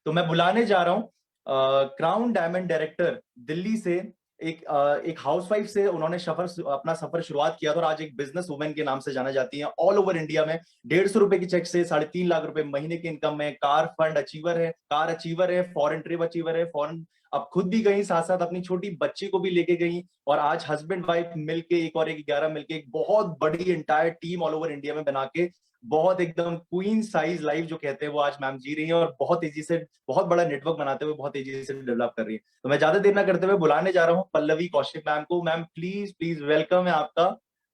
तो मैं बुलाने जा रहा हूँ क्राउन डायमंड डायरेक्टर दिल्ली से, एक हाउसवाइफ से उन्होंने अपना सफर शुरुआत किया था और आज एक बिजनेस वुमेन के नाम से जाना जाती हैं ऑल ओवर इंडिया में। 150 रुपए की चेक से 3.5 लाख रुपए महीने की इनकम में, कार फंड अचीवर है, कार अचीवर है, फॉरेन ट्रिप अचीवर है, फॉरेन अब खुद भी गई, साथ साथ अपनी छोटी बच्ची को भी लेके गई, और आज हस्बैंड वाइफ मिलके एक और एक 11 मिलके एक बहुत बड़ी entire team all over India में बना के बहुत एकदम क्वीन साइज लाइफ जो कहते हैं वो आज मैम जी रही है, और बहुत तेजी से बहुत बड़ा नेटवर्क बनाते हुए बहुत तेजी से डेवलप कर रही है। तो मैं ज्यादा देर ना करते हुए बुलाने जा रहा हूँ पल्लवी कौशिक मैम को। मैम प्लीज प्लीज वेलकम है आपका,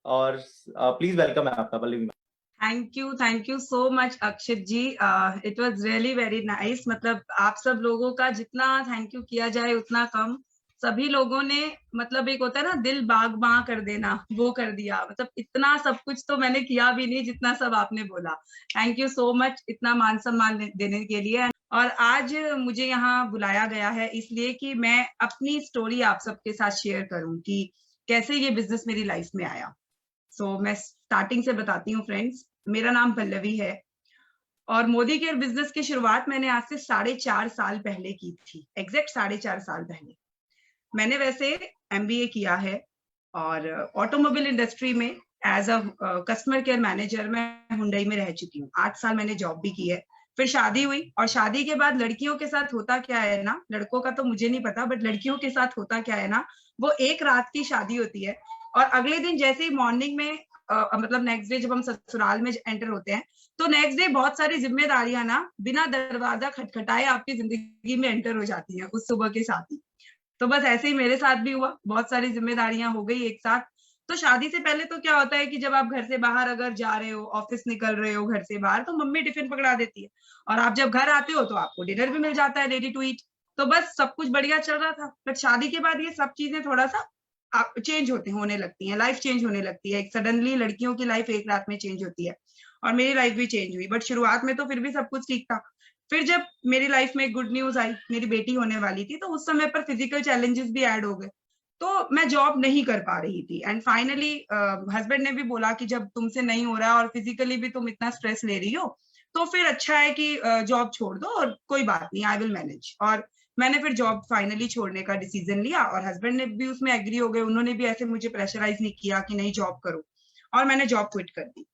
और प्लीज वेलकम है आपका Pallavi ma'am. Thank you so much Akshit ji. It was really very nice. मतलब आप सब लोगों का जितना थैंक यू किया जाए उतना कम। सभी लोगों ने मतलब एक होता है ना दिल बाग बां कर देना, वो कर दिया। मतलब इतना सब कुछ तो मैंने किया भी नहीं जितना सब आपने बोला। थैंक यू सो मच इतना मान सम्मान देने के लिए। और आज मुझे यहाँ बुलाया गया है इसलिए कि मैं अपनी स्टोरी आप सबके साथ शेयर करूं कि कैसे ये बिजनेस मेरी लाइफ में आया। मैं स्टार्टिंग से बताती हूँ फ्रेंड्स। मेरा नाम पल्लवी है और मोदी केयर बिजनेस की शुरुआत मैंने आज से 4.5 साल पहले की थी। एग्जैक्ट 4.5 साल पहले। मैंने वैसे एमबीए किया है और ऑटोमोबाइल इंडस्ट्री में as a customer care manager मैं हुंडई में रह चुकी हूँ। 8 साल मैंने जॉब भी की है। फिर शादी हुई और शादी के बाद लड़कियों के साथ होता क्या है ना, लड़कों का तो मुझे नहीं पता, बट लड़कियों के साथ होता क्या है ना, वो एक रात की शादी होती है और अगले दिन जैसे ही मॉर्निंग में मतलब नेक्स्ट डे जब हम ससुराल में एंटर होते हैं तो नेक्स्ट डे बहुत सारी जिम्मेदारियां ना बिना दरवाजा खटखटाए आपकी जिंदगी में एंटर हो जाती हैं उस सुबह के साथ ही। तो बस ऐसे ही मेरे साथ भी हुआ, बहुत सारी जिम्मेदारियां हो गई एक साथ। तो शादी से पहले तो क्या होता है कि जब आप घर से बाहर अगर जा रहे हो, ऑफिस निकल रहे हो घर से बाहर, तो मम्मी टिफिन पकड़ा देती है और आप जब घर आते हो तो आपको डिनर भी मिल जाता है रेडी टू ईट। तो बस सब कुछ बढ़िया चल रहा था। बट शादी के बाद ये सब चीजें थोड़ा सा चेंज होने लगती हैं, लाइफ चेंज होने लगती है। एक सडनली लड़कियों की लाइफ एक रात में चेंज होती है और मेरी लाइफ भी चेंज हुई। बट शुरुआत में तो फिर भी सब कुछ ठीक था। फिर जब मेरी लाइफ में एक गुड न्यूज आई, मेरी बेटी होने वाली थी, तो उस समय पर फिजिकल चैलेंजेस भी ऐड हो गए। तो मैं जॉब नहीं कर पा रही थी एंड फाइनली हस्बैंड ने भी बोला कि जब तुमसे नहीं हो रहा और फिजिकली भी तुम इतना स्ट्रेस ले रही हो तो फिर अच्छा है कि जॉब छोड़ दो और कोई बात नहीं, आई विल मैनेज। और मैंने फिर जॉब फाइनली छोड़ने का डिसीजन लिया और हस्बैंड ने भी उसमें एग्री हो गए। उन्होंने भी ऐसे मुझे प्रेशराइज नहीं किया कि नहीं जॉब करो, और मैंने जॉब क्विट कर दी।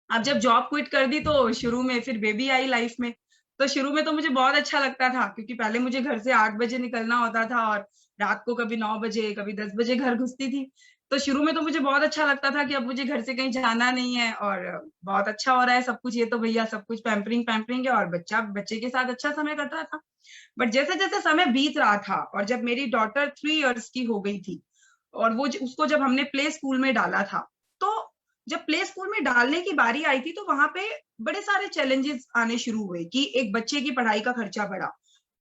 अब जब जॉब क्विट कर दी तो शुरू में फिर बेबी आई लाइफ में। तो शुरू में तो मुझे बहुत अच्छा लगता था क्योंकि पहले मुझे घर से 8 बजे निकलना होता था और रात को कभी 9 बजे कभी 10 बजे घर घुसती थी। तो शुरू में तो मुझे बहुत अच्छा लगता था कि अब मुझे घर से कहीं जाना नहीं है और बहुत अच्छा हो रहा है सब कुछ। ये तो भैया सब कुछ पैम्परिंग पैम्परिंग है और बच्चे के साथ अच्छा समय कट रहा था। बट जैसे जैसे समय बीत रहा था और जब मेरी डॉटर 3 इयर्स की हो गई थी और उसको जब हमने प्ले स्कूल में डाला था, तो जब प्ले स्कूल में डालने की बारी आई थी तो वहां पे बड़े सारे चैलेंजेस आने शुरू हुए कि एक बच्चे की पढ़ाई का खर्चा बढ़ा।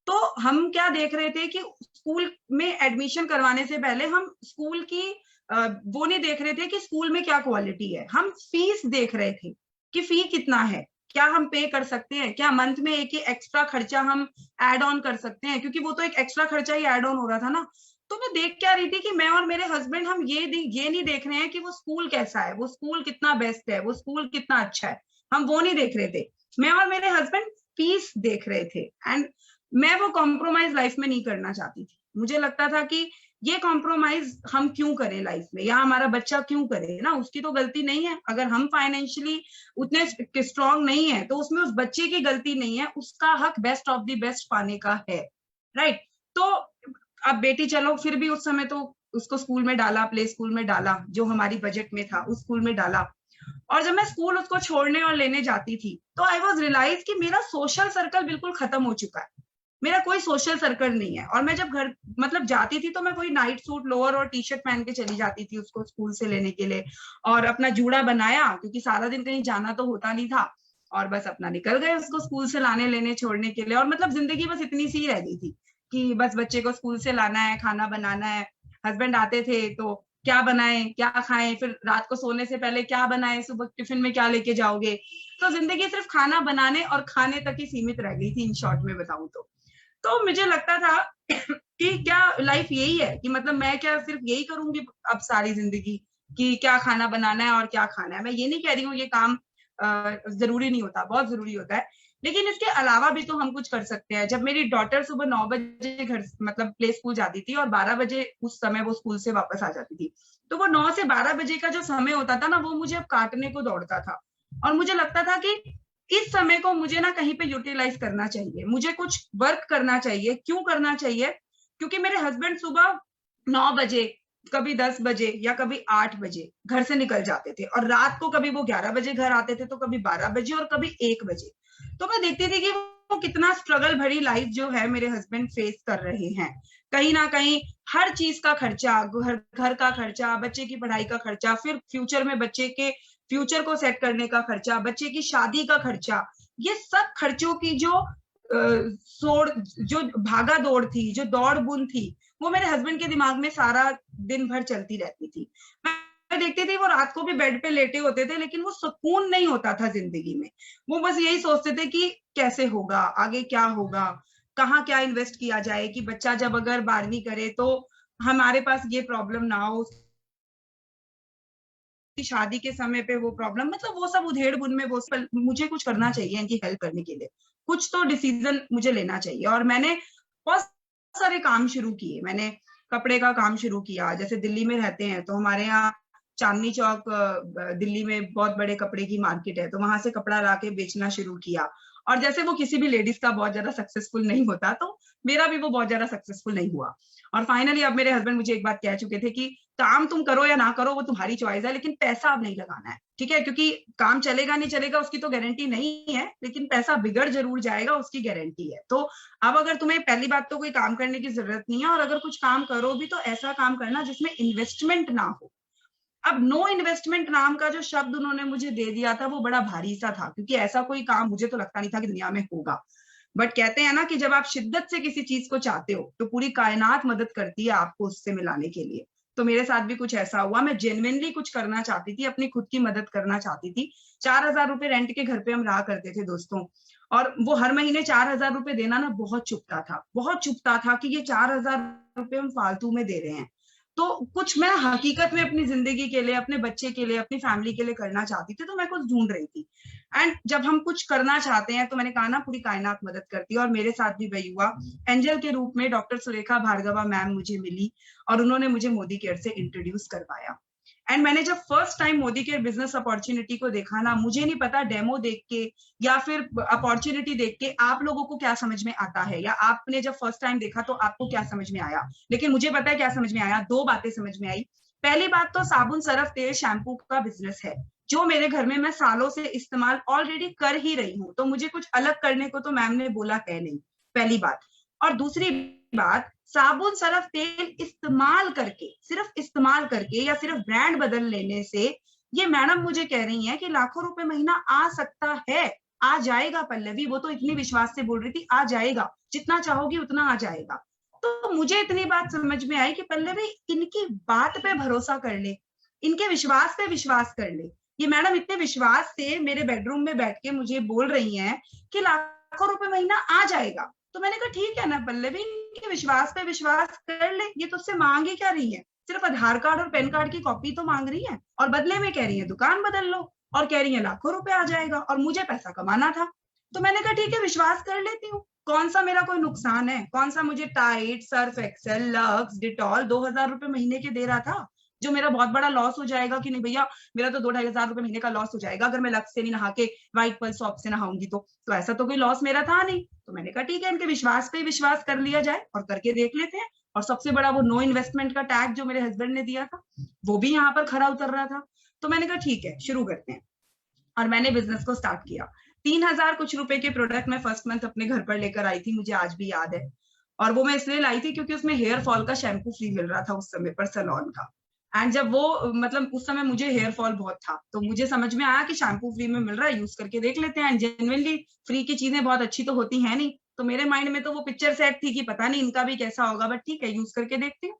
तो हम क्या देख रहे थे कि स्कूल में एडमिशन करवाने से पहले हम स्कूल की वो नहीं देख रहे थे कि स्कूल में क्या क्वालिटी है, हम फीस देख रहे थे कि फी कितना है, क्या हम पे कर सकते हैं, क्या मंथ में एक ही एक्स्ट्रा खर्चा हम ऐड ऑन कर सकते हैं, क्योंकि वो तो एक एक्स्ट्रा खर्चा ही ऐड ऑन हो रहा था ना। तो मैं देख क्या रही थी कि मैं और मेरे हस्बैंड हम ये नहीं देख रहे हैं कि वो स्कूल कैसा है, वो स्कूल कितना बेस्ट है, वो स्कूल कितना अच्छा है, हम वो नहीं देख रहे थे। मैं और मेरे हस्बैंड फीस देख रहे थे एंड मैं वो कॉम्प्रोमाइज लाइफ में नहीं करना चाहती थी। मुझे लगता था कि ये कॉम्प्रोमाइज हम क्यों करें लाइफ में, या हमारा बच्चा क्यों करे ना, उसकी तो गलती नहीं है। अगर हम फाइनेंशियली उतने स्ट्रांग नहीं है तो उसमें उस बच्चे की गलती नहीं है, उसका हक बेस्ट ऑफ द बेस्ट पाने का है, राइट। तो अब बेटी चलो फिर भी उस समय तो उसको स्कूल में डाला, प्ले स्कूल में डाला जो हमारी बजट में था, उस स्कूल में डाला। और जब मैं स्कूल उसको छोड़ने और लेने जाती थी तो आई वॉज रियलाइज कि मेरा सोशल सर्कल बिल्कुल खत्म हो चुका है। मेरा कोई सोशल सर्कल नहीं है और मैं जब घर मतलब जाती थी तो मैं कोई नाइट सूट लोअर और टी शर्ट पहन के चली जाती थी उसको स्कूल से लेने के लिए, और अपना जूड़ा बनाया क्योंकि सारा दिन कहीं जाना तो होता नहीं था, और बस अपना निकल गए उसको स्कूल से लाने लेने छोड़ने के लिए। और मतलब जिंदगी बस इतनी सी रह गई थी कि बस बच्चे को स्कूल से लाना है, खाना बनाना है। हस्बैंड आते थे तो क्या बनाएं क्या खाएं, फिर रात को सोने से पहले क्या बनाएं, सुबह टिफिन में क्या लेके जाओगे। तो जिंदगी सिर्फ खाना बनाने और खाने तक ही सीमित रह गई थी इन शॉर्ट में बताऊं तो। तो मुझे लगता था कि क्या लाइफ यही है कि मतलब मैं क्या सिर्फ यही करूंगी अब सारी जिंदगी कि क्या खाना बनाना है और क्या खाना है। मैं ये नहीं कह रही हूँ ये काम जरूरी नहीं होता, बहुत जरूरी होता है। लेकिन इसके अलावा भी तो हम कुछ कर सकते हैं। जब मेरी डॉटर सुबह 9 बजे घर मतलब प्ले स्कूल जाती थी और 12 बजे उस समय वो स्कूल से वापस आ जाती थी, तो वो 9 से 12 बजे का जो समय होता था ना, वो मुझे अब काटने को दौड़ता था। और मुझे लगता था कि इस समय को मुझे ना कहीं पे यूटिलाइज करना चाहिए, मुझे कुछ वर्क करना चाहिए। क्यों करना चाहिए? क्योंकि मेरे हस्बैंड सुबह 9 बजे, कभी 10 बजे या कभी 8 बजे घर से निकल जाते थे, और रात को कभी वो 11 बजे घर आते थे, तो कभी 12 बजे और कभी 1 बजे। तो मैं देखती थी कि वो कितना स्ट्रगल भरी लाइफ जो है मेरे हस्बैंड फेस कर रहे हैं। कहीं ना कहीं हर चीज का खर्चा, घर का खर्चा, बच्चे की पढ़ाई का खर्चा, फिर फ्यूचर में बच्चे के फ्यूचर को सेट करने का खर्चा, बच्चे की शादी का खर्चा, ये सब खर्चों की जो जो भागा दौड़ थी, जो दौड़ बुन थी, वो मेरे हस्बैंड के दिमाग में सारा दिन भर चलती रहती थी। मैं देखती थी वो रात को भी बेड पे लेटे होते थे, लेकिन वो सुकून नहीं होता था जिंदगी में। वो बस यही सोचते थे कि कैसे होगा, आगे क्या होगा, कहाँ क्या इन्वेस्ट किया जाए, कि बच्चा जब अगर 12वीं करे तो हमारे पास ये प्रॉब्लम ना हो, शादी के समय पे वो प्रॉब्लम, मतलब वो सब उधेड़ बुन में वो सब, मुझे कुछ करना चाहिए इनकी हेल्प करने के लिए, कुछ तो डिसीजन मुझे लेना चाहिए। और मैंने बहुत सारे काम शुरू किए। मैंने कपड़े का काम शुरू किया। जैसे दिल्ली में रहते हैं तो हमारे यहाँ चांदनी चौक दिल्ली में बहुत बड़े कपड़े की मार्केट है, तो वहां से कपड़ा लाके बेचना शुरू किया। और जैसे वो किसी भी लेडीज का बहुत ज्यादा सक्सेसफुल नहीं होता, तो मेरा भी वो बहुत ज्यादा सक्सेसफुल नहीं हुआ। और फाइनली अब मेरे हस्बैंड मुझे एक बात कह चुके थे कि काम तुम करो या ना करो वो तुम्हारी चॉइस है, लेकिन पैसा अब नहीं लगाना है, ठीक है? क्योंकि काम चलेगा नहीं चलेगा उसकी तो गारंटी नहीं है, लेकिन पैसा बिगड़ जरूर जाएगा उसकी गारंटी है। तो अब अगर तुम्हें पहली बात तो कोई काम करने की जरूरत नहीं है, और अगर कुछ काम करो भी तो ऐसा काम करना जिसमें इन्वेस्टमेंट ना हो। अब नो इन्वेस्टमेंट नाम का जो शब्द उन्होंने मुझे दे दिया था वो बड़ा भारी सा था, क्योंकि ऐसा कोई काम मुझे तो लगता नहीं था कि दुनिया में होगा। बट कहते हैं ना कि जब आप शिद्दत से किसी चीज को चाहते हो तो पूरी कायनात मदद करती है आपको उससे मिलाने के लिए। तो मेरे साथ भी कुछ ऐसा हुआ। मैं जेन्युइनली कुछ करना चाहती थी, अपनी खुद की मदद करना चाहती थी। 4,000 रुपए रेंट के घर पे हम रहा करते थे दोस्तों, और वो हर महीने 4,000 रुपए देना ना बहुत चुभता था, बहुत चुभता था कि ये 4,000 रुपए हम फालतू में दे रहे हैं। तो कुछ मैं हकीकत में अपनी जिंदगी के लिए, अपने बच्चे के लिए, अपनी फैमिली के लिए करना चाहती थी, तो मैं कुछ ढूंढ रही थी। एंड जब हम कुछ करना चाहते हैं तो मैंने कहा ना पूरी कायनात मदद करती है, और मेरे साथ भी वही हुआ। एंजल के रूप में डॉक्टर सुरेखा भार्गवा मैम मुझे मिली, और उन्होंने मुझे मोदी केयर से इंट्रोड्यूस करवाया। एंड मैंने जब first time Modi care business opportunity को देखा ना, मुझे नहीं पता डेमो देख के या फिर अपॉर्चुनिटी देख के आप लोगों को क्या समझ में आता है, या आपने जब फर्स्ट टाइम देखा तो आपको क्या समझ में आया, लेकिन मुझे पता है क्या समझ में आया। 2 बातें समझ में आई। पहली बात तो साबुन, सरफ, तेल, शैम्पू का बिजनेस है जो मेरे घर में मैं सालों से इस्तेमाल ऑलरेडी कर ही रही हूँ, तो मुझे कुछ अलग करने को तो मैम ने बोला है नहीं, पहली बात। और दूसरी बात, साबुन, सरफ, तेल इस्तेमाल करके, सिर्फ इस्तेमाल करके या सिर्फ ब्रांड बदल लेने से ये मैडम मुझे कह रही हैं कि लाखों रुपए महीना आ सकता है। आ जाएगा पल्लवी, वो तो इतनी विश्वास से बोल रही थी, आ जाएगा, जितना चाहोगी उतना आ जाएगा। तो मुझे इतनी बात समझ में आई कि पल्लवी इनकी बात पे भरोसा कर ले, इनके विश्वास पे विश्वास कर ले। ये मैडम इतने विश्वास से मेरे बेडरूम में बैठ के मुझे बोल रही हैं कि लाखों रुपए महीना आ जाएगा। तो मैंने कहा ठीक है ना पल्लवी, इनके विश्वास पे विश्वास कर ले, ये तुझसे मांग ही क्या रही है? सिर्फ आधार कार्ड और पैन कार्ड की कॉपी तो मांग रही है, और बदले में कह रही है दुकान बदल लो, और कह रही है लाखों रुपए आ जाएगा, और मुझे पैसा कमाना था। तो मैंने कहा ठीक है, विश्वास कर लेती हूँ, कौन सा मेरा कोई नुकसान है? कौन सा मुझे Tide, Surf Excel, Lux, Dettol 2,000 रुपए महीने के दे रहा था, जो मेरा बहुत बड़ा लॉस हो जाएगा कि नहीं भैया, मेरा तो 2-2,500 रुपए महीने का लॉस हो जाएगा अगर मैं लक्स से नहीं नहा के व्हाइट पर्ल सॉप से नहाऊंगी। तो ऐसा तो कोई लॉस मेरा था नहीं। तो मैंने कहा ठीक है, इनके विश्वास पे विश्वास कर लिया जाए और करके देख लेते हैं। और सबसे बड़ा वो नो इन्वेस्टमेंट का टैग जो मेरे हस्बैंड ने दिया था, वो भी यहाँ पर खरा उतर रहा था। तो मैंने कहा ठीक है, शुरू करते हैं। और मैंने बिजनेस को स्टार्ट किया। 3,000 कुछ रुपए के प्रोडक्ट मैं फर्स्ट मंथ अपने घर पर लेकर आई थी, मुझे आज भी याद है। और वो मैं इसलिए लाई थी क्योंकि उसमें हेयर फॉल का शैम्पू फ्री मिल रहा था उस समय पर, सैलून का। एंड जब वो मतलब उस समय मुझे हेयर फॉल बहुत था, तो मुझे समझ में आया कि शैम्पू फ्री में मिल रहा है, यूज करके देख लेते हैं। जेन्युइनली फ्री की चीजें बहुत अच्छी तो होती है नहीं, तो मेरे माइंड में तो वो पिक्चर सेट थी कि पता नहीं इनका भी कैसा होगा, बट ठीक है यूज करके देखती हूँ।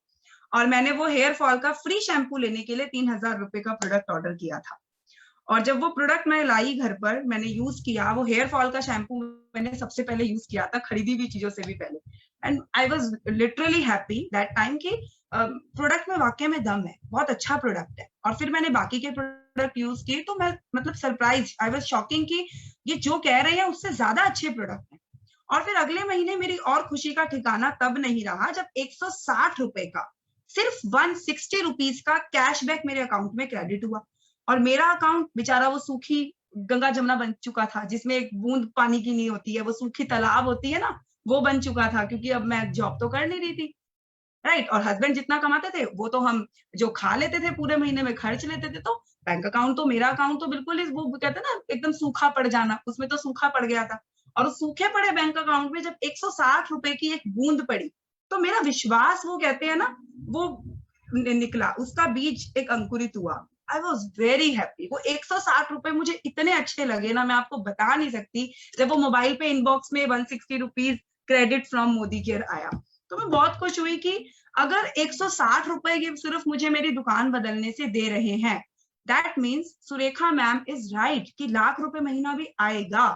और मैंने वो हेयर फॉल का फ्री शैम्पू लेने के लिए 3,000 रुपए का प्रोडक्ट ऑर्डर किया था। और जब वो प्रोडक्ट मैं लाई घर पर, मैंने यूज किया, वो हेयर फॉल का शैम्पू मैंने सबसे पहले यूज किया था, खरीदी हुई चीजों से भी पहले। And I was literally happy that time कि प्रोडक्ट में वाकई में दम है, बहुत अच्छा प्रोडक्ट है। और फिर मैंने बाकी के प्रोडक्ट यूज किए तो मैं मतलब सरप्राइज, आई वाज शॉकिंग कि ये जो कह रहे हैं उससे ज्यादा अच्छे प्रोडक्ट हैं। और फिर अगले महीने मेरी और खुशी का ठिकाना तब नहीं रहा जब 160 रुपए का, सिर्फ 160 रुपीज का कैशबैक मेरे अकाउंट में क्रेडिट हुआ। और मेरा अकाउंट बेचारा वो सूखी गंगा जमुना बन चुका था, जिसमें एक बूंद पानी की नहीं होती है, वो सूखी तालाब होती है ना, वो बन चुका था, क्योंकि अब मैं जॉब तो कर नहीं रही थी, राइट। और हस्बैंड जितना कमाते थे वो तो हम जो खा लेते थे पूरे महीने में खर्च लेते थे। तो बैंक अकाउंट तो, मेरा अकाउंट तो बिल्कुल ही, वो कहते हैं ना एकदम सूखा पड़ जाना, उसमें तो सूखा पड़ गया था। और उस सूखे पड़े बैंक अकाउंट में जब 160 रुपए की एक बूंद पड़ी, तो मेरा विश्वास, वो कहते हैं ना, वो निकला, उसका बीज एक अंकुरित हुआ। I was very happy. वो 160 रुपए मुझे इतने अच्छे लगे ना, मैं आपको बता नहीं सकती। जब वो मोबाइल पे इनबॉक्स में 160 rupees credit from Modi care आया, तो मैं बहुत खुश हुई कि अगर 160 रुपए की सिर्फ मुझे मेरी दुकान बदलने से दे रहे हैं, that means Surekha ma'am is right कि लाख रुपए महीना भी आएगा।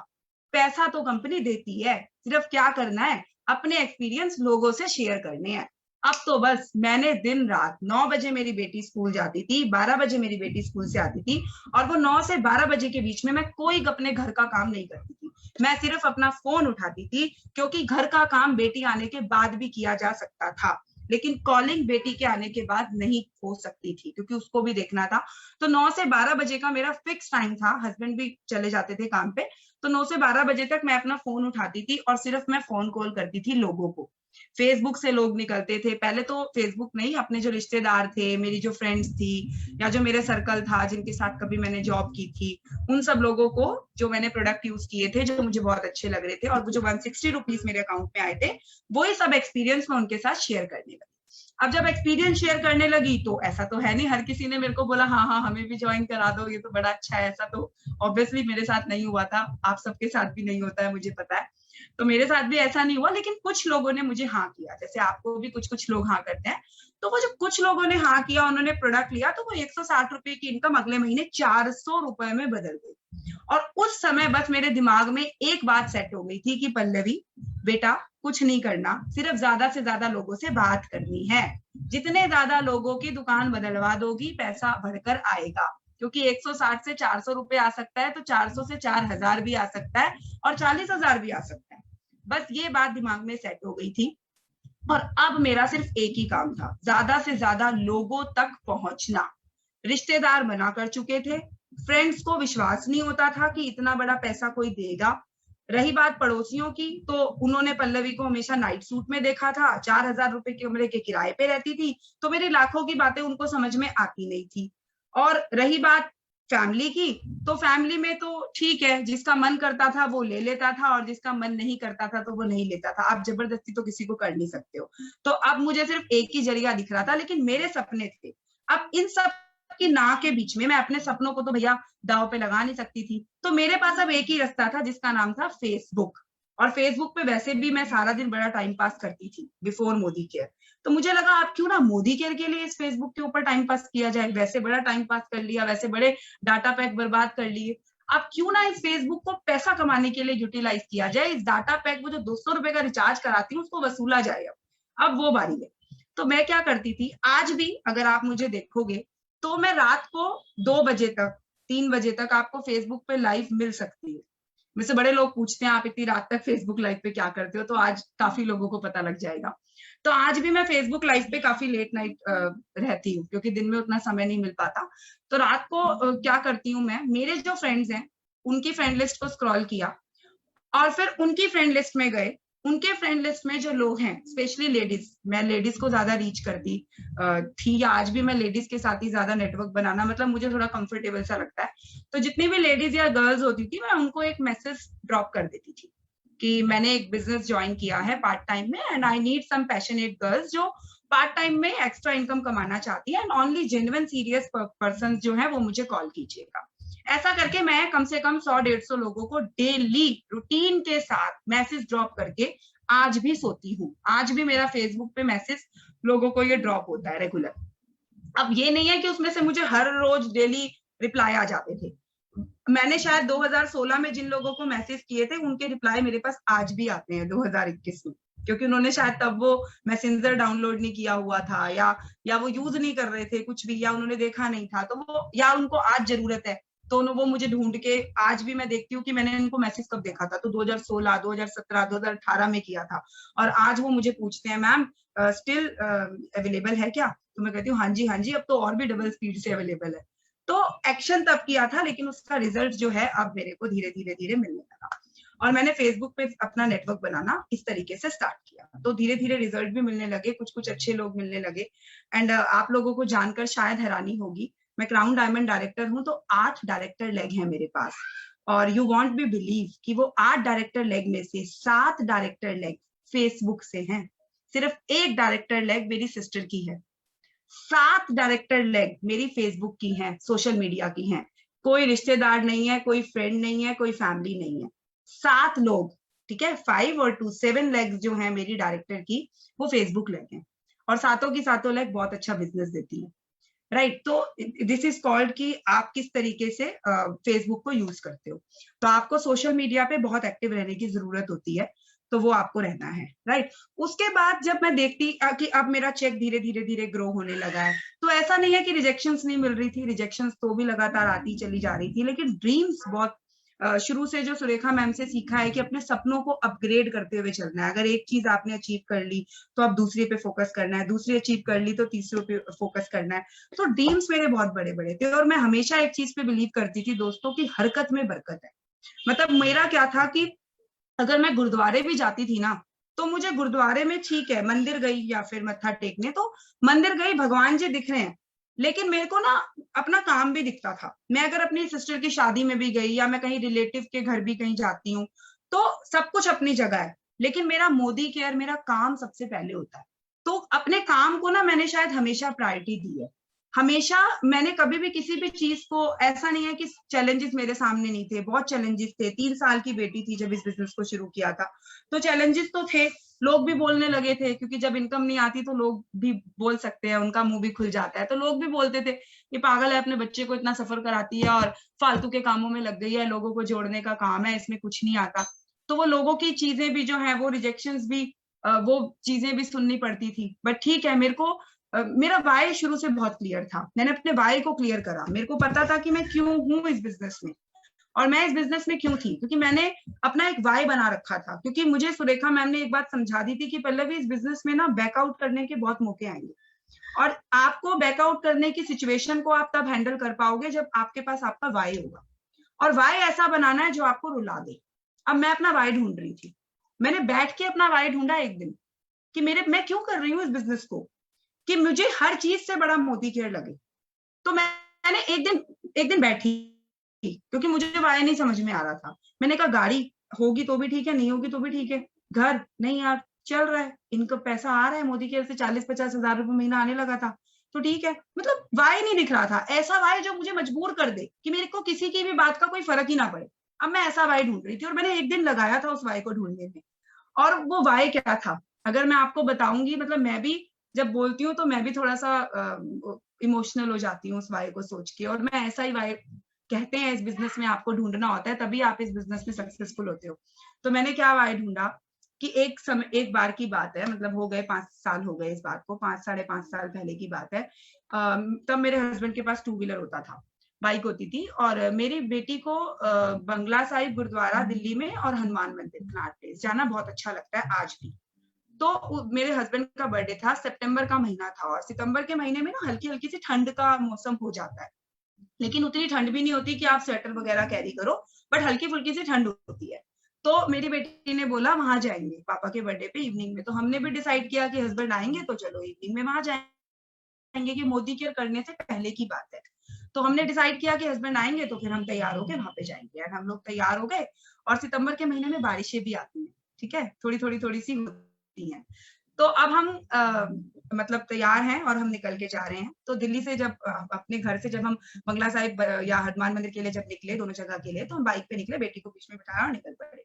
पैसा तो कंपनी देती है, सिर्फ क्या करना है, अपने एक्सपीरियंस लोगों से शेयर करने हैं। अब तो बस मैंने दिन रात 9 बजे मेरी बेटी स्कूल जाती थी, 12 बजे मेरी बेटी स्कूल से आती थी, और वो 9 से 12 बजे के बीच में मैं कोई अपने घर का काम नहीं करती थी। मैं सिर्फ अपना फोन उठाती थी, क्योंकि घर का काम बेटी आने के बाद भी किया जा सकता था, लेकिन कॉलिंग बेटी के आने के बाद नहीं हो सकती थी, क्योंकि उसको भी देखना था। तो 9 से 12 बजे का मेरा फिक्स टाइम था, हस्बैंड भी चले जाते थे काम पे, तो 9 से 12 बजे तक मैं अपना फोन उठाती थी और सिर्फ मैं फोन कॉल करती थी लोगों को। फेसबुक से लोग निकलते थे, पहले तो फेसबुक नहीं, अपने जो रिश्तेदार थे, मेरी जो फ्रेंड्स थी, या जो मेरे सर्कल था जिनके साथ कभी मैंने जॉब की थी, उन सब लोगों को जो मैंने प्रोडक्ट यूज किए थे, जो मुझे बहुत अच्छे लग रहे थे, और वो जो 160 रुपीज मेरे अकाउंट में आए थे, वही सब एक्सपीरियंस मैं उनके साथ शेयर करने लगी। अब जब एक्सपीरियंस शेयर करने लगी, तो ऐसा तो है नहीं हर किसी ने मेरे को बोला हाँ हाँ हमें भी ज्वाइन करा दो, ये तो बड़ा अच्छा है। ऐसा तो ऑब्वियसली मेरे साथ नहीं हुआ था, आप सबके साथ भी नहीं होता है, मुझे पता है। तो मेरे साथ भी ऐसा नहीं हुआ, लेकिन कुछ लोगों ने मुझे हाँ किया, जैसे आपको भी कुछ कुछ लोग हाँ करते हैं। तो वो जो कुछ लोगों ने हाँ किया, उन्होंने प्रोडक्ट लिया, तो वो 160 रुपए की इनकम अगले महीने 400 रुपए में बदल गई। और उस समय बस मेरे दिमाग में एक बात सेट हो गई थी कि पल्लवी बेटा कुछ नहीं करना, सिर्फ ज्यादा से ज्यादा लोगों से बात करनी है। जितने ज्यादा लोगों की दुकान बदलवा दोगी, पैसा बढ़कर आएगा, क्योंकि 160 से 400 रुपए आ सकता है, तो 400 से 4000 भी आ सकता है, और 40,000 भी आ सकता है। बस ये बात दिमाग में सेट हो गई थी। और अब मेरा सिर्फ एक ही काम था, ज्यादा से ज्यादा लोगों तक पहुंचना। रिश्तेदार मना कर चुके थे, फ्रेंड्स को विश्वास नहीं होता था कि इतना बड़ा पैसा कोई देगा। रही बात पड़ोसियों की, तो उन्होंने पल्लवी को हमेशा नाइट सूट में देखा था, 4000 रुपए कमरे के किराए पे रहती थी, तो मेरी लाखों की बातें उनको समझ में आती नहीं थी। और रही बात फैमिली की, तो फैमिली में तो ठीक है, जिसका मन करता था वो ले लेता था, और जिसका मन नहीं करता था तो वो नहीं लेता था। आप जबरदस्ती तो किसी को कर नहीं सकते हो। तो अब मुझे सिर्फ एक ही जरिया दिख रहा था, लेकिन मेरे सपने थे। अब इन सब की ना के बीच में मैं अपने सपनों को तो भैया दाव पे लगा नहीं सकती थी। तो मेरे पास अब एक ही रास्ता था, जिसका नाम था फेसबुक। और फेसबुक पे वैसे भी मैं सारा दिन बड़ा टाइम पास करती थी बिफोर मोदी केयर। तो मुझे लगा आप क्यों ना मोदी केयर के लिए इस फेसबुक के ऊपर टाइम पास किया जाए। वैसे बड़ा टाइम पास कर लिया, वैसे बड़े डाटा पैक बर्बाद कर लिए, अब क्यों ना इस फेसबुक को पैसा कमाने के लिए यूटिलाइज किया जाए। इस डाटा पैक, वो जो 200 रुपए का रिचार्ज कराती हूँ, उसको वसूला जाए। अब वो बारी है। तो मैं क्या करती थी, आज भी अगर आप मुझे देखोगे तो मैं रात को 2 बजे तक, 3 बजे तक आपको फेसबुक पे लाइव मिल सकती है। मुझसे बड़े लोग पूछते हैं आप इतनी रात तक फेसबुक लाइव पे क्या करते हो, तो आज काफी लोगों को पता लग जाएगा। तो आज भी मैं फेसबुक लाइव पे काफी लेट नाइट रहती हूँ, क्योंकि दिन में उतना समय नहीं मिल पाता। तो रात को क्या करती हूँ मैं, मेरे जो फ्रेंड्स हैं उनकी फ्रेंड लिस्ट को स्क्रॉल किया, और फिर उनकी फ्रेंड लिस्ट में गए। उनके फ्रेंड लिस्ट में जो लोग हैं, स्पेशली लेडीज, मैं लेडीज को ज्यादा रीच करती थी, या आज भी मैं लेडीज के साथ ही ज्यादा नेटवर्क बनाना, मतलब मुझे थोड़ा कंफर्टेबल सा लगता है। तो जितनी भी लेडीज या गर्ल्स होती थी, मैं उनको एक मैसेज ड्रॉप कर देती थी कि मैंने एक बिजनेस ज्वाइन किया है पार्ट टाइम में, and I need some passionate girls जो पार्ट टाइम में एक्स्ट्रा इनकम कमाना चाहती है, and only genuine serious person जो है वो मुझे कॉल कीजिएगा। ऐसा करके मैं कम से कम 100-150 लोगों को डेली रूटीन के साथ मैसेज ड्रॉप करके आज भी सोती हूँ। आज भी मेरा फेसबुक पे मैसेज लोगों को ये ड्रॉप होता है रेगुलर। अब ये नहीं है कि उसमें से मुझे हर रोज डेली रिप्लाई आ जाते थे, मैंने शायद 2016 में जिन लोगों को मैसेज किए थे उनके रिप्लाई मेरे पास आज भी आते हैं 2021 में, क्योंकि उन्होंने शायद तब वो मैसेंजर डाउनलोड नहीं किया हुआ था, या वो यूज नहीं कर रहे थे कुछ भी, या उन्होंने देखा नहीं था, तो वो, या उनको आज जरूरत है, तो वो मुझे ढूंढ के, आज भी मैं देखती हूँ कि मैंने इनको मैसेज कब देखा था, तो 2016, 2017, 2018 में किया था, और आज वो मुझे पूछते हैं मैम स्टिल अवेलेबल है क्या, तो मैं कहती हूँ हाँ जी, अब तो और भी डबल स्पीड से अवेलेबल है। तो एक्शन तब किया था, लेकिन उसका रिजल्ट जो है अब मेरे को धीरे धीरे मिलने लगा, और मैंने फेसबुक पे अपना नेटवर्क बनाना इस तरीके से स्टार्ट किया, तो धीरे धीरे रिजल्ट भी मिलने लगे, कुछ कुछ अच्छे लोग मिलने लगे। एंड आप लोगों को जानकर शायद हैरानी होगी, मैं क्राउन डायमंड डायरेक्टर हूँ, तो 8 डायरेक्टर लेग है मेरे पास, और यू वॉन्ट बी बिलीव कि वो 8 डायरेक्टर लेग में से 7 डायरेक्टर लेग फेसबुक से हैं, सिर्फ 1 डायरेक्टर लेग मेरी सिस्टर की है, 7 डायरेक्टर लेग मेरी फेसबुक की हैं, सोशल मीडिया की हैं, कोई रिश्तेदार नहीं है, कोई फ्रेंड नहीं है, कोई फैमिली नहीं है, 7 लोग, ठीक है, 5 और 2 7 लेग्स जो है मेरी डायरेक्टर की, वो फेसबुक लेग है, और सातों की सातों लेग बहुत अच्छा बिजनेस देती है, राइट। तो दिस इज कॉल्ड कि आप किस तरीके से फेसबुक को यूज करते हो, तो आपको सोशल मीडिया पे बहुत एक्टिव रहने की जरूरत होती है, तो वो आपको रहना है, राइट। उसके बाद जब मैं देखती कि अब मेरा चेक धीरे धीरे ग्रो होने लगा है, तो ऐसा नहीं है कि रिजेक्शंस नहीं मिल रही थी, रिजेक्शंस तो भी लगातार आती चली जा रही थी, लेकिन ड्रीम्स बहुत शुरू से जो सुरेखा मैम से सीखा है कि अपने सपनों को अपग्रेड करते हुए चलना है, अगर एक चीज आपने अचीव कर ली तो अब दूसरी पे फोकस करना है, दूसरी अचीव कर ली तो तीसरे पे फोकस करना है, तो ड्रीम्स मेरे बहुत बड़े बड़े थे, और मैं हमेशा एक चीज पे बिलीव करती थी दोस्तों की हरकत में बरकत है। मतलब मेरा क्या था कि अगर मैं गुरुद्वारे भी जाती थी ना, तो मुझे गुरुद्वारे में, ठीक है मंदिर गई या फिर मत्था टेकने, तो मंदिर गई, भगवान जी दिख रहे हैं, लेकिन मेरे को ना अपना काम भी दिखता था। मैं अगर अपनी सिस्टर की शादी में भी गई, या मैं कहीं रिलेटिव के घर भी कहीं जाती हूँ, तो सब कुछ अपनी जगह है, लेकिन मेरा मोदी केयर, मेरा काम सबसे पहले होता है, तो अपने काम को ना मैंने शायद हमेशा प्रायोरिटी दी है, हमेशा। मैंने कभी भी किसी भी चीज को, ऐसा नहीं है कि चैलेंजेस मेरे सामने नहीं थे, बहुत चैलेंजेस थे, 3 साल की बेटी थी जब इस बिजनेस को शुरू किया था, तो चैलेंजेस तो थे, लोग भी बोलने लगे थे, क्योंकि जब इनकम नहीं आती तो लोग भी बोल सकते हैं, उनका मुंह भी खुल जाता है, तो लोग भी बोलते थे ये पागल है, अपने बच्चे को इतना सफर कराती है और फालतू के कामों में लग गई है, लोगों को जोड़ने का काम है, इसमें कुछ नहीं आता। तो वो लोगों की चीजें भी जो है, वो रिजेक्शंस भी, वो चीजें भी सुननी पड़ती थी, बट ठीक है, मेरे को मेरा वाई शुरू से बहुत क्लियर था, मैंने अपने वाई को क्लियर करा, मेरे को पता था कि मैं क्यों हूँ इस बिजनेस में, और मैं इस बिजनेस में क्यों थी, क्योंकि मैंने अपना एक वाई बना रखा था, क्योंकि मुझे सुरेखा मैम ने एक बात समझा दी थी कि पल्लवी, इस बिजनेस में ना बैकआउट करने के बहुत मौके आएंगे, और आपको बैकआउट करने की सिचुएशन को आप तब हैंडल कर पाओगे जब आपके पास आपका वाई होगा, और वाई ऐसा बनाना है जो आपको रुला दे। अब मैं अपना वाई ढूंढ रही थी, मैंने बैठ के अपना वाई ढूंढा एक दिन, कि मैं क्यों कर रही हूँ इस बिजनेस को, कि मुझे हर चीज से बड़ा मोदी केयर लगे। तो मैंने एक दिन बैठी, क्योंकि मुझे वाई नहीं समझ में आ रहा था, मैंने कहा गाड़ी होगी तो भी ठीक है, नहीं होगी तो भी ठीक है, घर नहीं यार चल रहा है, इनका पैसा आ रहा है मोदी केयर से, 40-50 हजार रुपए महीना आने लगा था, तो ठीक है, मतलब वाई नहीं दिख रहा था, ऐसा वाई जो मुझे मजबूर कर दे कि मेरे को किसी की भी बात का कोई फर्क ही ना पड़े। अब मैं ऐसा वाई ढूंढ रही थी, और मैंने एक दिन लगाया था उस वाई को ढूंढने में, और वो वाई क्या था, अगर मैं आपको बताऊंगी, मतलब मैं भी जब बोलती हूँ तो मैं भी थोड़ा सा इमोशनल हो जाती हूँ उस वाई को सोच के, और मैं ऐसा ही वाई, कहते हैं इस बिजनेस में आपको ढूंढना होता है, तभी आप इस बिजनेस में सक्सेसफुल होते हो। तो मैंने क्या वाई ढूंढा कि एक बार की बात है, मतलब हो गए 5 साल हो गए इस बात को, 5-5.5 साल पहले की बात है। तब मेरे हस्बैंड के पास 2 व्हीलर होता था, बाइक होती थी, और मेरी बेटी को बंगला साहिब गुरुद्वारा दिल्ली में और हनुमान मंदिर कनॉट प्लेस जाना बहुत अच्छा लगता है आज भी। तो मेरे हस्बैंड का बर्थडे था, सितंबर का महीना था, और सितंबर के महीने में ना हल्की हल्की सी ठंड का मौसम हो जाता है, लेकिन उतनी ठंड भी नहीं होती कि आप स्वेटर वगैरह कैरी करो, बट हल्की फुल्की सी ठंड होती है। तो मेरी बेटी ने बोला वहां जाएंगे पापा के बर्थडे पे इवनिंग में, तो हमने भी डिसाइड किया कि हस्बैंड आएंगे तो चलो इवनिंग में वहां जाएंगे, कि मोदी केयर करने से पहले की बात है। तो हमने डिसाइड किया कि हस्बैंड आएंगे तो फिर हम तैयार होके वहां पे जाएंगे, और हम लोग तैयार हो गए, और सितंबर के महीने में बारिशें भी आती हैं, ठीक है, थोड़ी सी होती हैं। तो अब हम मतलब तैयार हैं और हम निकल के जा रहे हैं। तो दिल्ली से जब अपने घर से जब हम बंगला साहिब या हनुमान मंदिर के लिए जब निकले, दोनों जगह के लिए, तो हम बाइक पे निकले, बेटी को बीच में बिठाया और निकल पड़े।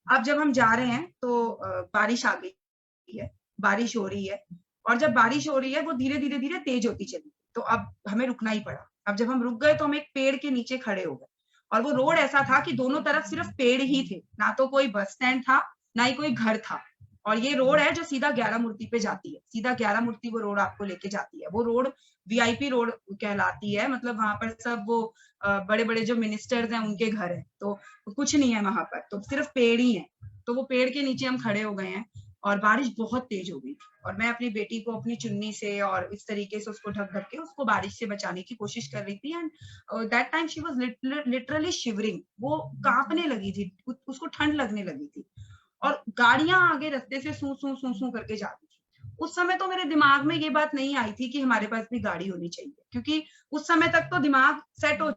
अब जब हम जा रहे हैं तो बारिश आ गई है, बारिश हो रही है, और जब बारिश हो रही है वो धीरे धीरे तेज होती चली, तो अब हमें रुकना ही पड़ा। अब जब हम रुक गए तो हम एक पेड़ के नीचे खड़े हो गए, और वो रोड ऐसा था कि दोनों तरफ सिर्फ पेड़ ही थे, ना तो कोई बस स्टैंड था, ना ही कोई घर था। और ये रोड है जो सीधा 11 मूर्ति पे जाती है, सीधा 11 मूर्ति वो रोड आपको लेके जाती है। वो रोड वीआईपी रोड कहलाती है, मतलब वहां पर सब वो बड़े बड़े जो मिनिस्टर्स हैं उनके घर है, तो कुछ नहीं है वहां पर, तो सिर्फ पेड़ ही है। तो वो पेड़ के नीचे हम खड़े हो गए हैं, और बारिश बहुत तेज हो गई थी, और मैं अपनी बेटी को अपनी चुन्नी से और इस तरीके से उसको ढक ढक के उसको बारिश से बचाने की कोशिश कर रही थी। And that time she was literally shivering, वो कांपने लगी थी, उसको ठंड लगने लगी थी, और गाड़ियां आगे रास्ते से सू सू सू सू करके जाती थी। उस समय तो मेरे दिमाग में ये बात नहीं आई थी कि हमारे पास भी गाड़ी होनी चाहिए, क्योंकि उस समय तक तो दिमाग सेट हो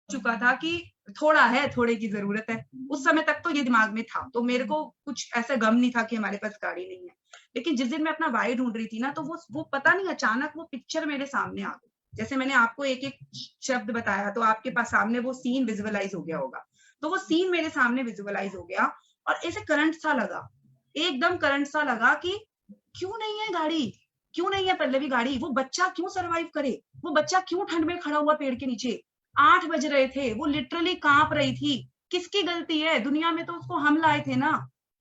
चुका था कि थोड़ा है, थोड़े की जरूरत है। उस समय तक तो ये दिमाग में था, तो मेरे को कुछ ऐसा गम नहीं था कि हमारे पास गाड़ी नहीं है। लेकिन जिस दिन मैं अपना वाई ढूंढ रही थी ना, तो वो पता नहीं अचानक वो पिक्चर मेरे सामने आ गई। जैसे मैंने आपको एक एक शब्द बताया, तो आपके पास सामने वो सीन विजुअलाइज हो गया होगा। तो वो सीन मेरे सामने विजुअलाइज हो गया, और ऐसे करंट सा लगा, एकदम करंट सा लगा कि क्यों नहीं है गाड़ी, क्यों नहीं है पल्लवी गाड़ी, वो बच्चा क्यों सरवाइव करे, वो बच्चा क्यों ठंड में खड़ा हुआ पेड़ के नीचे। 8 बज रहे थे, वो लिटरली कांप रही थी। किसकी गलती है, दुनिया में तो उसको हम लाए थे ना,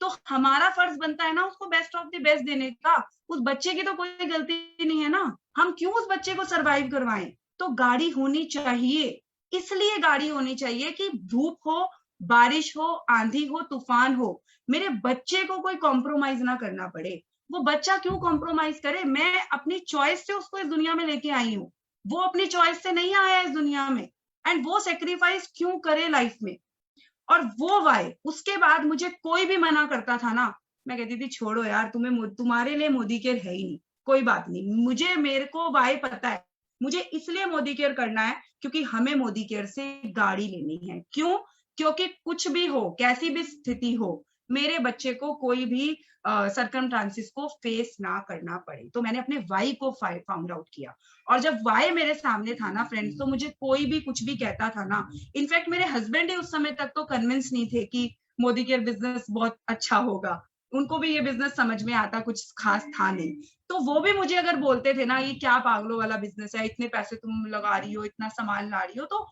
तो हमारा फर्ज बनता है ना उसको बेस्ट ऑफ द बेस्ट देने का। उस बच्चे की तो कोई गलती नहीं है ना, हम क्यों उस बच्चे को सरवाइव करवाएं। तो गाड़ी होनी चाहिए, इसलिए गाड़ी होनी चाहिए कि धूप हो, बारिश हो, आंधी हो, तूफान हो, मेरे बच्चे को कोई कॉम्प्रोमाइज ना करना पड़े। वो बच्चा क्यों कॉम्प्रोमाइज करे, मैं अपनी चॉइस से उसको इस दुनिया में लेके आई हूँ, वो अपनी चॉइस से नहीं आया इस दुनिया में, एंड वो सेक्रीफाइस क्यों करे लाइफ में। और वो वाई, उसके बाद मुझे कोई भी मना करता था ना, मैं कहती थी छोड़ो यार, तुम्हारे लिए मोदी केयर है ही नहीं, कोई बात नहीं, मुझे मेरे को वाई पता है, मुझे इसलिए मोदी केयर करना है क्योंकि हमें मोदी केयर से गाड़ी लेनी है। क्यों? क्योंकि कुछ भी हो, कैसी भी स्थिति हो, मेरे बच्चे को कोई भी सरकमस्टांसेस को फेस ना करना पड़े। तो मैंने अपने वाई को फाउंड आउट किया, और जब वाई मेरे सामने था ना फ्रेंड्स, तो मुझे कोई भी कुछ भी कहता था ना, इनफैक्ट मेरे हस्बैंड ही उस समय तक तो कन्विंस नहीं थे कि मोदी केयर बिजनेस बहुत अच्छा होगा, उनको भी ये बिजनेस समझ में आता कुछ खास था नहीं। तो वो भी मुझे अगर बोलते थे ना, ये क्या पागलों वाला बिजनेस है, इतने पैसे तुम लगा रही हो, इतना सामान ला रही हो, तो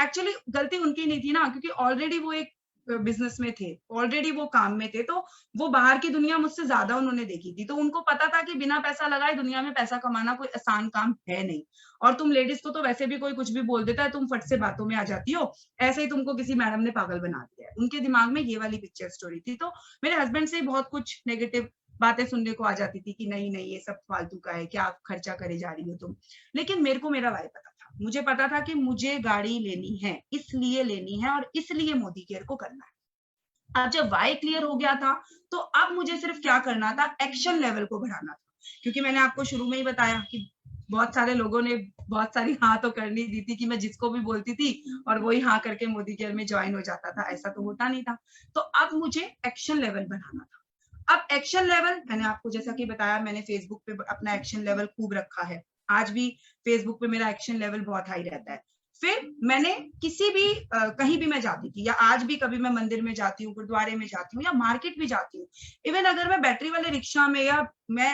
एक्चुअली गलती उनकी नहीं थी ना, क्योंकि ऑलरेडी वो एक बिजनेस में थे, ऑलरेडी वो काम में थे, तो वो बाहर की दुनिया मुझसे ज्यादा उन्होंने देखी थी, तो उनको पता था कि बिना पैसा लगाए दुनिया में पैसा कमाना कोई आसान काम है नहीं। और तुम लेडीज को तो वैसे भी कोई कुछ भी बोल देता है, तुम फट से बातों में आ जाती हो, ऐसे ही तुमको किसी मैडम ने पागल बना दिया है। उनके दिमाग में ये वाली पिक्चर स्टोरी थी। तो मेरे हस्बैंड से बहुत कुछ नेगेटिव बातें सुनने को आ जाती थी कि नहीं नहीं, ये सब फालतू का है, क्या खर्चा करे जा रही हो तुम। लेकिन मेरे को मेरा वाई पता था, मुझे पता था कि मुझे गाड़ी लेनी है, इसलिए लेनी है, और इसलिए मोदी केयर को करना है। अब जब वाई क्लियर हो गया था, तो अब मुझे सिर्फ क्या करना था, एक्शन लेवल को बढ़ाना था। क्योंकि मैंने आपको शुरू में ही बताया कि बहुत सारे लोगों ने बहुत सारी हाँ तो करनी दी थी, कि मैं जिसको भी बोलती थी और वही हाँ करके मोदी केयर में ज्वाइन हो जाता था, ऐसा तो होता नहीं था। तो अब मुझे एक्शन लेवल बढ़ाना था। अब एक्शन लेवल मैंने आपको जैसा कि बताया, मैंने फेसबुक पे अपना एक्शन लेवल खूब रखा है, आज भी फेसबुक पे मेरा एक्शन लेवल बहुत हाई रहता है। फिर मैंने किसी भी कहीं भी मैं जाती थी, या आज भी कभी मैं मंदिर में जाती हूँ, गुरुद्वारे में जाती हूँ, या मार्केट भी जाती हूँ, इवन अगर मैं बैटरी वाले रिक्शा में या मैं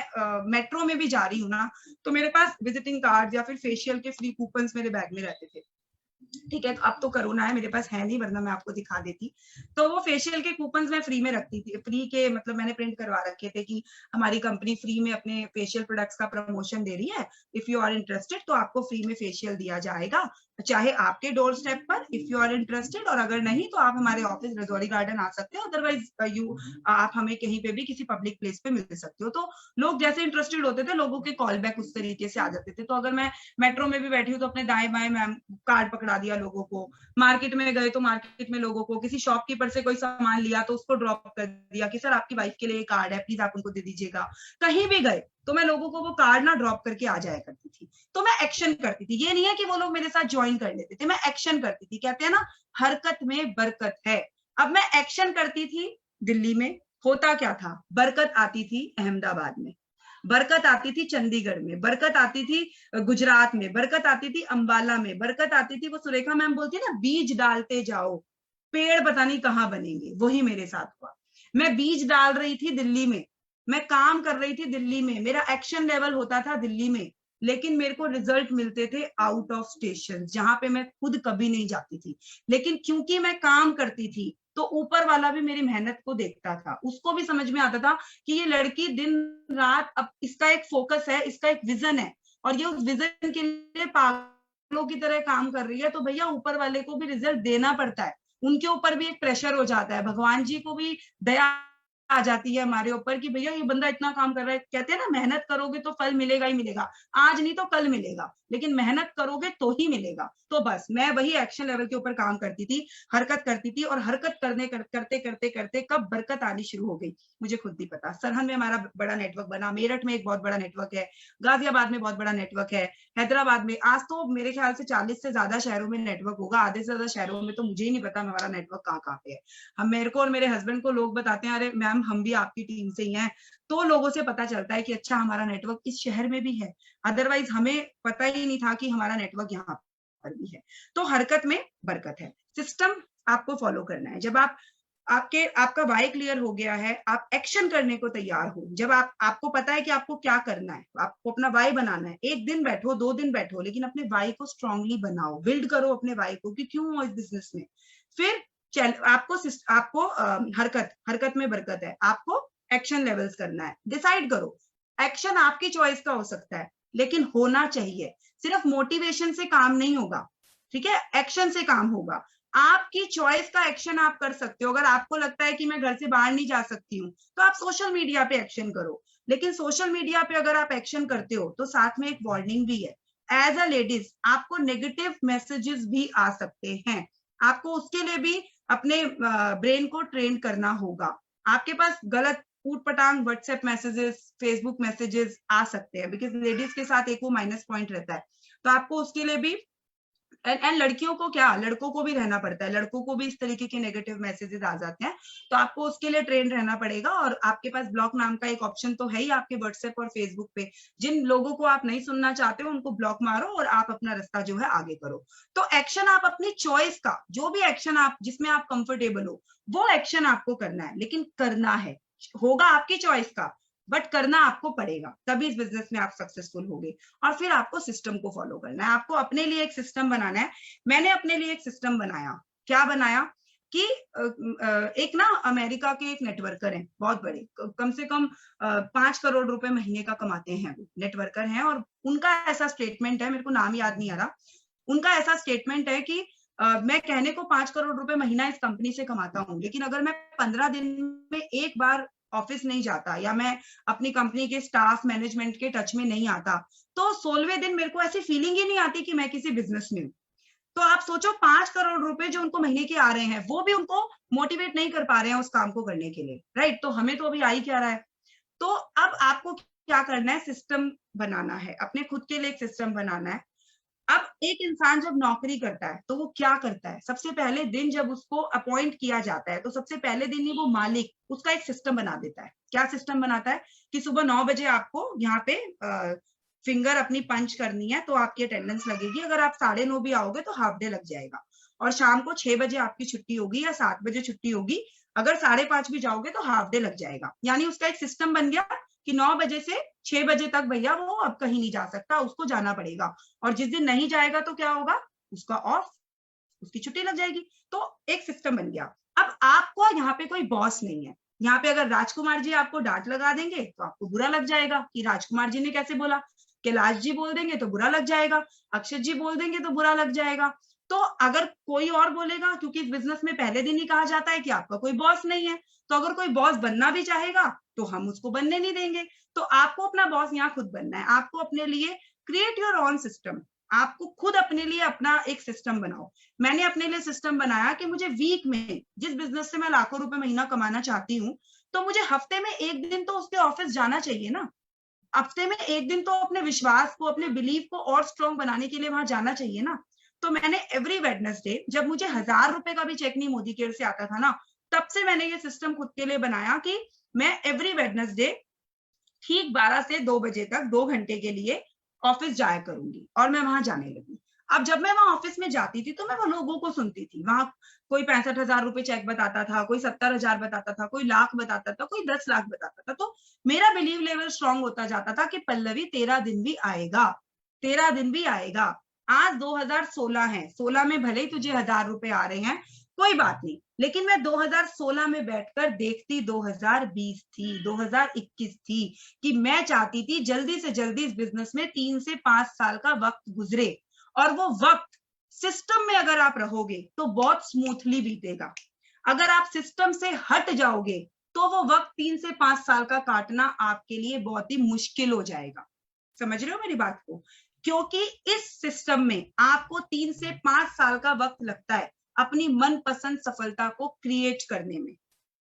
मेट्रो में भी जा रही हूँ ना, तो मेरे पास विजिटिंग कार्ड या फिर फेशियल के फ्री कूपन्स मेरे बैग में रहते थे। ठीक है, अब तो कोरोना है, मेरे पास है नहीं, वरना मैं आपको दिखा देती। तो वो फेशियल के कूपन्स मैं फ्री में रखती थी, फ्री के मतलब मैंने प्रिंट करवा रखे थे कि हमारी कंपनी फ्री में अपने फेशियल प्रोडक्ट्स का प्रमोशन दे रही है, इफ यू आर इंटरेस्टेड तो आपको फ्री में फेशियल दिया जाएगा, चाहे आपके डोर स्टेप पर, इफ यू आर इंटरेस्टेड, और अगर नहीं तो आप हमारे ऑफिस रजौरी गार्डन आ सकते हो, अदरवाइज आप हमें कहीं पे भी किसी पब्लिक प्लेस पे मिल सकते हो। तो लोग जैसे इंटरेस्टेड होते थे, लोगों के कॉल बैक उस तरीके से आ जाते थे। तो अगर मैं मेट्रो में भी बैठी हूँ, तो अपने दाएं बाएं मैम कार्ड पकड़ा दिया लोगों को, मार्केट में गए तो मार्केट में लोगों को, किसी शॉपकीपर से कोई सामान लिया तो उसको ड्रॉप कर दिया कि सर आपकी वाइफ के लिए कार्ड है, प्लीज आप उनको दे दीजिएगा। कहीं भी गए तो मैं लोगों को वो कार्ड ना ड्रॉप करके आ जाया करती थी। तो मैं एक्शन करती थी, ये नहीं है कि वो लोग मेरे साथ ज्वाइन कर लेते थे, मैं एक्शन करती थी। कहते हैं ना, हरकत में बरकत है। अब मैं एक्शन करती थी दिल्ली में, होता क्या था, बरकत आती थी अहमदाबाद में, बरकत आती थी चंडीगढ़ में, बरकत आती थी गुजरात में, बरकत आती थी अंबाला में, बरकत आती थी, वो सुरेखा मैम बोलती है ना, बीज डालते जाओ पेड़ पता नहीं कहाँ बनेंगे, वही मेरे साथ हुआ। मैं बीज डाल रही थी दिल्ली में, मैं काम कर रही थी दिल्ली में, मेरा एक्शन लेवल होता था दिल्ली में, लेकिन मेरे को रिजल्ट मिलते थे आउट ऑफ स्टेशन, जहां पे मैं खुद कभी नहीं जाती थी। लेकिन क्योंकि मैं काम करती थी तो ऊपर वाला भी मेरी मेहनत को देखता था, उसको भी समझ में आता था कि ये लड़की दिन रात, अब इसका एक फोकस है, इसका एक विजन है, और ये उस विजन के लिए पागलों की तरह काम कर रही है। तो भैया ऊपर वाले को भी रिजल्ट देना पड़ता है, उनके ऊपर भी एक प्रेशर हो जाता है, भगवान जी को भी दया आ जाती है हमारे ऊपर कि भैया ये बंदा इतना काम कर रहा है। कहते हैं ना, मेहनत करोगे तो फल मिलेगा ही मिलेगा, आज नहीं तो कल मिलेगा, लेकिन मेहनत करोगे तो ही मिलेगा। तो बस मैं वही एक्शन लेवल के ऊपर काम करती थी, हरकत करती थी, और हरकत करते करते करते कब बरकत आनी शुरू हो गई मुझे खुद नहीं पता। सरहन में हमारा बड़ा नेटवर्क बना, मेरठ में एक बहुत बड़ा नेटवर्क है, गाजियाबाद में बहुत बड़ा नेटवर्क है, हैदराबाद में, आज तो मेरे ख्याल से 40 से ज्यादा शहरों में नेटवर्क होगा, आधे से ज्यादा शहरों में तो मुझे ही नहीं पता हमारा नेटवर्क कहाँ कहाँ पे है। हम, मेरे को और मेरे हस्बैंड को लोग बताते हैं, अरे मैम हम भी आपकी टीम से ही हैं, तो लोगों से पता चलता है कि अच्छा हमारा नेटवर्क इस शहर में भी है, अदरवाइज हमें पता ही नहीं था कि हमारा नेटवर्क यहाँ पर भी है। तो हरकत में बरकत है, सिस्टम आपको फॉलो करना है। जब आपका वाई क्लियर हो गया है, आप एक्शन करने को तैयार हो, जब आपको पता है कि आपको क्या करना है, आपको अपना वाई बनाना है, 1 दिन बैठो 2 दिन बैठो, लेकिन अपने वाई को स्ट्रांगली बनाओ, बिल्ड करो अपने वाई को कि क्यों हो इस बिजनेस में। फिर आपको हरकत में बरकत है, आपको एक्शन लेवल्स करना है, डिसाइड करो। एक्शन आपकी चॉइस का हो सकता है, लेकिन होना चाहिए। सिर्फ मोटिवेशन से काम नहीं होगा, ठीक है, एक्शन से काम होगा। आपकी चॉइस का एक्शन आप कर सकते हो। अगर आपको लगता है कि मैं घर से बाहर नहीं जा सकती हूँ, तो आप सोशल मीडिया पे एक्शन करो। लेकिन सोशल मीडिया पे अगर आप एक्शन करते हो तो साथ में एक वार्निंग भी है, एज अ लेडीज आपको नेगेटिव मैसेजेस भी आ सकते हैं, आपको उसके लिए भी अपने ब्रेन को ट्रेन करना होगा। आपके पास गलत ऊट पटांग व्हाट्सएप मैसेजेस, फेसबुक मैसेजेस आ सकते हैं, बिकॉज लेडीज के साथ एक वो माइनस पॉइंट रहता है। तो आपको उसके लिए भी, एंड लड़कियों को क्या, लड़कों को भी रहना पड़ता है, लड़कों को भी इस तरीके के नेगेटिव मैसेजेस आ जाते हैं, तो आपको उसके लिए ट्रेन रहना पड़ेगा। और आपके पास ब्लॉक नाम का एक ऑप्शन तो है ही आपके व्हाट्सएप और फेसबुक पे। जिन लोगों को आप नहीं सुनना चाहते हो उनको ब्लॉक मारो और आप अपना रास्ता जो है आगे करो। तो एक्शन आप अपनी चॉइस का, जो भी एक्शन आप जिसमें आप कंफर्टेबल हो, वो एक्शन आपको करना है, लेकिन करना है, होगा आपकी चॉइस का, बट करना आपको पड़ेगा, तभी इस बिजनेस में आप सक्सेसफुल होगे। और फिर आपको सिस्टम को फॉलो करना है, आपको अपने लिए एक सिस्टम बनाना है। मैंने अपने लिए एक सिस्टम बनाया, क्या बनाया कि एक ना अमेरिका के एक नेटवर्कर हैं, बहुत बड़े, कम से कम 5 करोड़ रुपए महीने का कमाते हैं, वो नेटवर्कर हैं। और उनका ऐसा स्टेटमेंट है, मेरे को नाम याद नहीं आ रहा, उनका ऐसा स्टेटमेंट है कि मैं कहने को 5 करोड़ रुपए महीना इस कंपनी से कमाता हूँ, लेकिन अगर मैं 15 दिन में एक बार ऑफिस नहीं जाता, या मैं अपनी कंपनी के स्टाफ मैनेजमेंट के टच में नहीं आता, तो 16वें दिन मेरे को ऐसी फीलिंग ही नहीं आती कि मैं किसी बिजनेस में हूँ। तो आप सोचो, 5 करोड़ रुपए जो उनको महीने के आ रहे हैं, वो भी उनको मोटिवेट नहीं कर पा रहे हैं उस काम को करने के लिए, राइट। तो हमें तो अभी आ ही क्या रहा है। तो अब आपको क्या करना है, सिस्टम बनाना है, अपने खुद के लिए एक सिस्टम बनाना है। अब एक इंसान जब नौकरी करता है तो वो क्या करता है, सबसे पहले दिन जब उसको अपॉइंट किया जाता है, तो सबसे पहले दिन ही वो मालिक उसका एक सिस्टम बना देता है। क्या सिस्टम बनाता है कि सुबह 9 बजे आपको यहाँ पे फिंगर अपनी पंच करनी है, तो आपकी अटेंडेंस लगेगी। अगर आप 9:30 भी आओगे तो हाफ डे लग जाएगा। और शाम को 6 बजे आपकी छुट्टी होगी या 7 बजे छुट्टी होगी, अगर 5:30 भी जाओगे तो हाफ डे लग जाएगा। यानी उसका एक सिस्टम बन गया कि 9 बजे से 6 बजे तक भैया वो अब कहीं नहीं जा सकता, उसको जाना पड़ेगा। और जिस दिन नहीं जाएगा तो क्या होगा, उसका ऑफ, उसकी छुट्टी लग जाएगी। तो एक सिस्टम बन गया। अब आपको यहाँ पे कोई बॉस नहीं है, यहाँ पे अगर राजकुमार जी आपको डांट लगा देंगे तो आपको बुरा लग जाएगा कि राजकुमार जी ने कैसे बोला, कैलाश जी बोल देंगे तो बुरा लग जाएगा, अक्षत जी बोल देंगे तो बुरा लग जाएगा। तो अगर कोई और बोलेगा, क्योंकि इस बिजनेस में पहले दिन ही कहा जाता है कि आपका कोई बॉस नहीं है, तो अगर कोई बॉस बनना भी चाहेगा तो हम उसको बनने नहीं देंगे। तो आपको अपना बॉस यहाँ खुद बनना है। आपको अपने लिए क्रिएट योर ओन सिस्टम, आपको खुद अपने लिए अपना एक सिस्टम बनाओ। मैंने अपने लिए सिस्टम बनाया कि मुझे वीक में, जिस बिजनेस से मैं लाखों रुपए महीना कमाना चाहती हूँ, तो मुझे हफ्ते में 1 दिन तो उसके ऑफिस जाना चाहिए ना। हफ्ते में 1 दिन तो अपने विश्वास को, अपने बिलीफ को और स्ट्रॉन्ग बनाने के लिए वहां जाना चाहिए ना। तो मैंने एवरी वेडनेसडे, जब मुझे 1000 रुपए का भी चेक नहीं मोदी केयर से आता था ना, तब से मैंने ये सिस्टम खुद के लिए बनाया कि मैं एवरी वेडनेसडे ठीक 12 से 2 बजे तक 2 घंटे के लिए ऑफिस जाया करूंगी। और मैं वहां जाने लगी। अब जब मैं वहां ऑफिस में जाती थी तो मैं वो लोगों को सुनती थी। वहां कोई 65,000 रुपए चेक बताता था, कोई 70,000 बताता था, कोई लाख बताता था, कोई 10 लाख बताता था। तो मेरा बिलीव लेवल स्ट्रांग होता जाता था कि पल्लवी तेरा दिन भी आएगा, तेरा दिन भी आएगा। आज 2016 है, 16 में भले ही तुझे 1000 रुपए आ रहे हैं, कोई बात नहीं, लेकिन मैं 2016 में बैठकर देखती 2020 थी, 2021 थी, कि मैं चाहती थी जल्दी से जल्दी इस बिजनेस में 3 से 5 साल का वक्त गुजरे, और वो वक्त सिस्टम में अगर आप रहोगे तो बहुत स्मूथली बीतेगा। अगर आप सिस्टम से हट जाओगे तो वो वक्त 3 से 5 साल का काटना आपके लिए बहुत ही मुश्किल हो जाएगा। समझ रहे हो मेरी बात को? क्योंकि इस सिस्टम में आपको 3 से 5 साल का वक्त लगता है अपनी मनपसंद सफलता को क्रिएट करने में।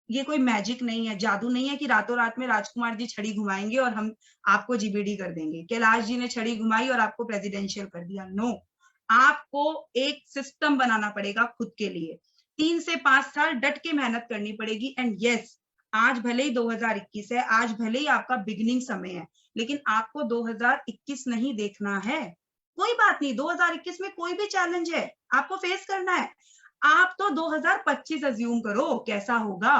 ये कोई मैजिक नहीं है, जादू नहीं है कि रातों रात में राजकुमार जी छड़ी घुमाएंगे और हम आपको जीबीडी कर देंगे, कैलाश जी ने छड़ी घुमाई और आपको प्रेसिडेंशियल कर दिया। नो, आपको एक सिस्टम बनाना पड़ेगा खुद के लिए। 3 से 5 साल डट के मेहनत करनी पड़ेगी। एंड यस, आज भले ही 2021 है, आज भले ही आपका बिगिनिंग समय है, लेकिन आपको 2021 नहीं देखना है। कोई बात नहीं, 2021 में कोई भी चैलेंज है आपको फेस करना है। आप तो 2025 अज्यूम करो कैसा होगा।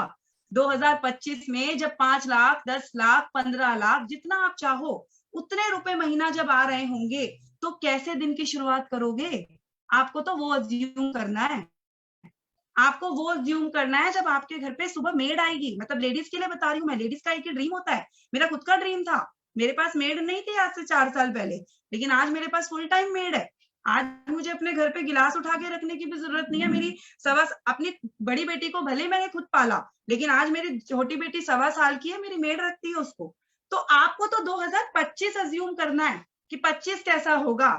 2025 में जब 5 लाख, 10 लाख, 15 लाख, जितना आप चाहो उतने रुपए महीना जब आ रहे होंगे, तो कैसे दिन की शुरुआत करोगे? आपको तो वो अज्यूम करना है। आपको वो अज्यूम करना है जब आपके घर पे सुबह मेड आएगी। मतलब लेडीज के लिए बता रही हूँ मैं, लेडीज का एक ही ड्रीम होता है। मेरा खुद का ड्रीम था, मेरे पास मेड नहीं थी आज से 4 साल पहले, लेकिन आज मेरे पास फुल टाइम मेड है। आज मुझे अपने घर पे गिलास उठा के रखने की भी जरूरत नहीं है। मेरी अपनी बड़ी बेटी को भले मैंने खुद पाला, लेकिन आज मेरी छोटी बेटी 1.25 साल की है, मेरी मेड रखती है उसको। तो आपको तो 2025 अज्यूम करना है कि 25 कैसा होगा।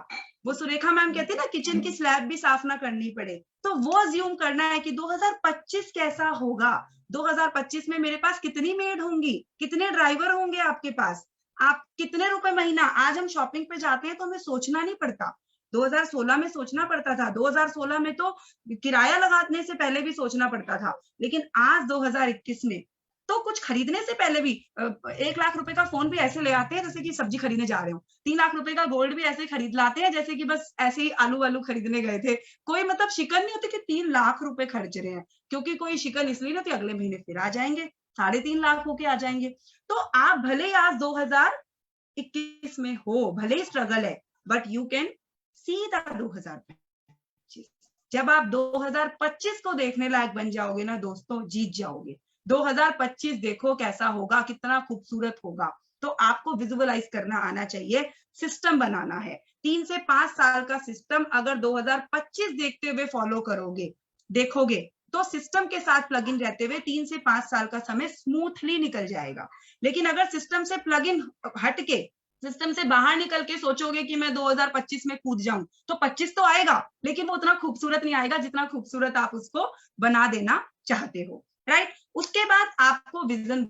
वो सुरेखा मैम कहती है ना, किचन की स्लैब भी साफ ना करनी पड़े, तो वो अज्यूम करना है कि 2025 कैसा होगा। 2025 में मेरे पास कितनी मेड होंगी, कितने ड्राइवर होंगे आपके पास, आप कितने रुपए महीना। आज हम शॉपिंग पे जाते हैं तो हमें सोचना नहीं पड़ता, 2016 में सोचना पड़ता था। 2016 में तो किराया लगाने से पहले भी सोचना पड़ता था, लेकिन आज 2021 में तो कुछ खरीदने से पहले भी 1 लाख रुपए का फोन भी ऐसे ले आते हैं जैसे कि सब्जी खरीदने जा रहे हो। 3 लाख रुपए का गोल्ड भी ऐसे खरीद लाते हैं जैसे कि बस ऐसे ही आलू वालू खरीदने गए थे। कोई मतलब शिकन नहीं होती कि 3 लाख रुपए खर्च रहे हैं, क्योंकि कोई शिकन इसलिए नहीं होती, अगले महीने फिर आ जाएंगे, 3.5 लाख होके आ जाएंगे। तो आप भले ही आज 2021 में हो, भले ही स्ट्रगल है, but you can see the 2025। जब आप 2025 को देखने लायक बन जाओगे ना दोस्तों, जीत जाओगे। 2025 देखो कैसा होगा, कितना खूबसूरत होगा। तो आपको विजुअलाइज करना आना चाहिए, सिस्टम बनाना है। 3 से 5 साल का सिस्टम अगर 2025 देखते हुए फॉलो करोगे, देखोगे, तो सिस्टम के साथ प्लग इन रहते हुए 3 से 5 साल का समय स्मूथली निकल जाएगा। लेकिन अगर सिस्टम से प्लग इन हट के, सिस्टम से बाहर निकल के सोचोगे कि मैं 2025 में कूद जाऊं, तो 25 तो आएगा, लेकिन वो उतना खूबसूरत नहीं आएगा जितना खूबसूरत आप उसको बना देना चाहते हो। राइट? उसके बाद आपको विजन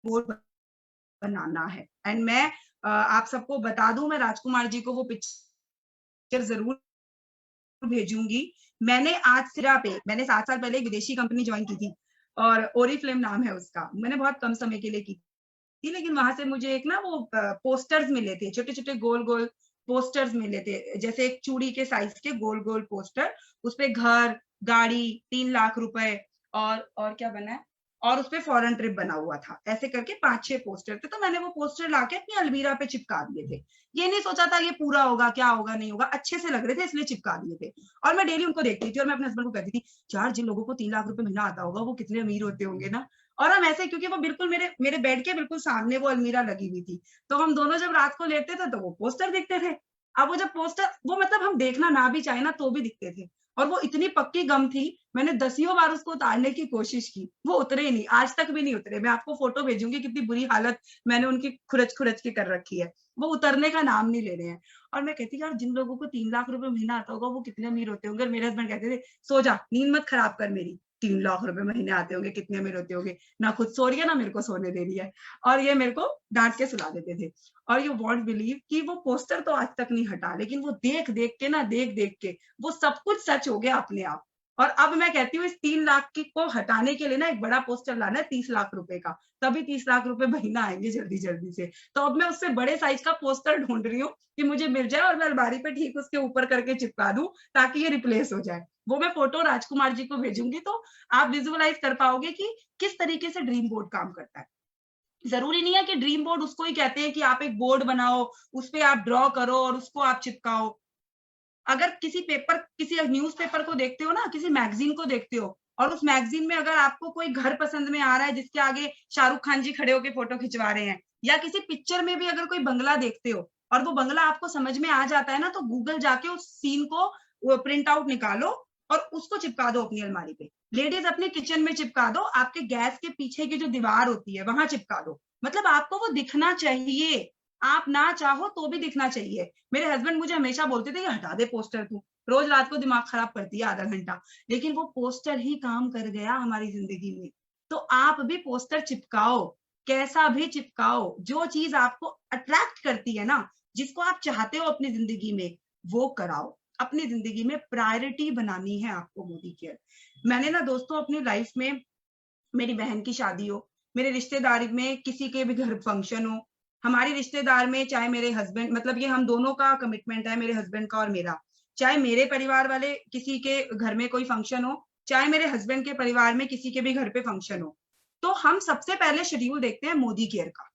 बोर्ड बनाना है। एंड मैं आप सबको बता दूं, मैं राजकुमार जी को वो पिक्चर जरूर भेजूंगी। मैंने आज सिरा पे, मैंने 7 साल पहले एक विदेशी कंपनी ज्वाइन की थी और ओरिफ्लेम नाम है उसका। मैंने बहुत कम समय के लिए की थी, लेकिन वहां से मुझे एक ना वो पोस्टर्स मिले थे, छोटे छोटे गोल गोल पोस्टर्स मिले थे, जैसे एक चूड़ी के साइज के गोल गोल पोस्टर। उसपे घर, गाड़ी, 3 लाख रुपए और क्या बना है, और उसपे फॉरेन ट्रिप बना हुआ था। ऐसे करके 5-6 पोस्टर थे। तो मैंने वो पोस्टर लाके अपनी अलमीरा पे चिपका दिए थे। ये नहीं सोचा था ये पूरा होगा, क्या होगा, नहीं होगा, अच्छे से लग रहे थे इसलिए चिपका दिए थे। और मैं डेली उनको देखती थी और मैं अपने हस्बैंड को कहती थी, यार जिन लोगों को 3 लाख रुपए महीना आता होगा वो कितने अमीर होते होंगे ना। और हम ऐसे, क्योंकि वो बिल्कुल मेरे बेड के बिल्कुल सामने वो अलमीरा लगी हुई थी, तो हम दोनों जब रात को लेटते थे तो वो पोस्टर दिखते थे। अब वो जब पोस्टर, वो मतलब हम देखना ना भी चाहे ना तो भी दिखते थे। और वो इतनी पक्की गम थी, मैंने 10 बार उसको उतारने की कोशिश की, वो उतरे ही नहीं, आज तक भी नहीं उतरे। मैं आपको फोटो भेजूंगी, कितनी बुरी हालत मैंने उनकी खुरच खुरच के कर रखी है। वो उतरने का नाम नहीं ले रहे हैं। और मैं कहती यार जिन लोगों को 3 लाख रुपए महीना आता होगा वो कितने अमीर होते होंगे। और मेरे हस्बैंड कहते थे, सो जा, नींद मत खराब कर मेरी, 3 लाख रुपए महीने आते होंगे, कितने अमीर होते होंगे, ना खुद सो रही है ना मेरे को सोने दे रही है। और ये मेरे को डांट के सुला देते थे। और यू वॉन्ट बिलीव कि वो पोस्टर तो आज तक नहीं हटा, लेकिन वो देख देख के ना, देख देख के वो सब कुछ सच हो गया अपने आप। और अब मैं कहती हूँ इस 3 लाख को हटाने के लिए ना एक बड़ा पोस्टर लाना है 30 लाख रुपए का, तभी 30 लाख रुपए महीना आएंगे जल्दी जल्दी से। तो अब मैं उससे बड़े साइज का पोस्टर ढूंढ रही हूँ कि मुझे मिल जाए और मैं अलमारी पे ठीक उसके ऊपर करके चिपका दूं, ताकि ये रिप्लेस हो जाए। वो मैं फोटो राजकुमार जी को भेजूंगी, तो आप विजुअलाइज कर पाओगे कि किस तरीके से ड्रीम बोर्ड काम करता है। जरूरी नहीं है कि ड्रीम बोर्ड उसको ही कहते हैं कि आप एक बोर्ड बनाओ, उस पे आप ड्रॉ करो और उसको आप चिपकाओ। अगर किसी पेपर, किसी न्यूज़पेपर को देखते हो ना, किसी मैगजीन को देखते हो, और उस मैगजीन में अगर आपको कोई घर पसंद में आ रहा है जिसके आगे शाहरुख खान जी खड़े होकर फोटो खिंचवा रहे हैं, या किसी पिक्चर में भी अगर कोई बंगला देखते हो और वो बंगला आपको समझ में आ जाता है ना, तो गूगल जाके उस सीन को प्रिंट आउट निकालो और उसको चिपका दो अपनी अलमारी पे। लेडीज अपने किचन में चिपका दो, आपके गैस के पीछे की जो दीवार होती है वहां चिपका दो। मतलब आपको वो दिखना चाहिए, आप ना चाहो तो भी दिखना चाहिए। मेरे हस्बैंड मुझे हमेशा बोलते थे कि हटा दे पोस्टर, तू रोज रात को दिमाग खराब करती है आधा घंटा, लेकिन वो पोस्टर ही काम कर गया हमारी जिंदगी में। तो आप भी पोस्टर चिपकाओ, कैसा भी चिपकाओ, जो चीज आपको अट्रैक्ट करती है ना, जिसको आप चाहते हो अपनी जिंदगी में, वो कराओ। अपनी जिंदगी में प्रायोरिटी बनानी है आपको मोदी केयर। मैंने ना दोस्तों अपनी लाइफ में, मेरी बहन की शादी हो, मेरे रिश्तेदारी में किसी के भी घर फंक्शन हो, हमारी रिश्तेदार में चाहे मेरे हस्बैंड, मतलब ये हम दोनों का कमिटमेंट है, मेरे हस्बैंड का और मेरा, चाहे मेरे परिवार वाले किसी के घर में कोई फंक्शन हो, चाहे मेरे हस्बैंड के परिवार में किसी के भी घर पे फंक्शन हो, तो हम सबसे पहले शेड्यूल देखते हैं मोदी केयर का।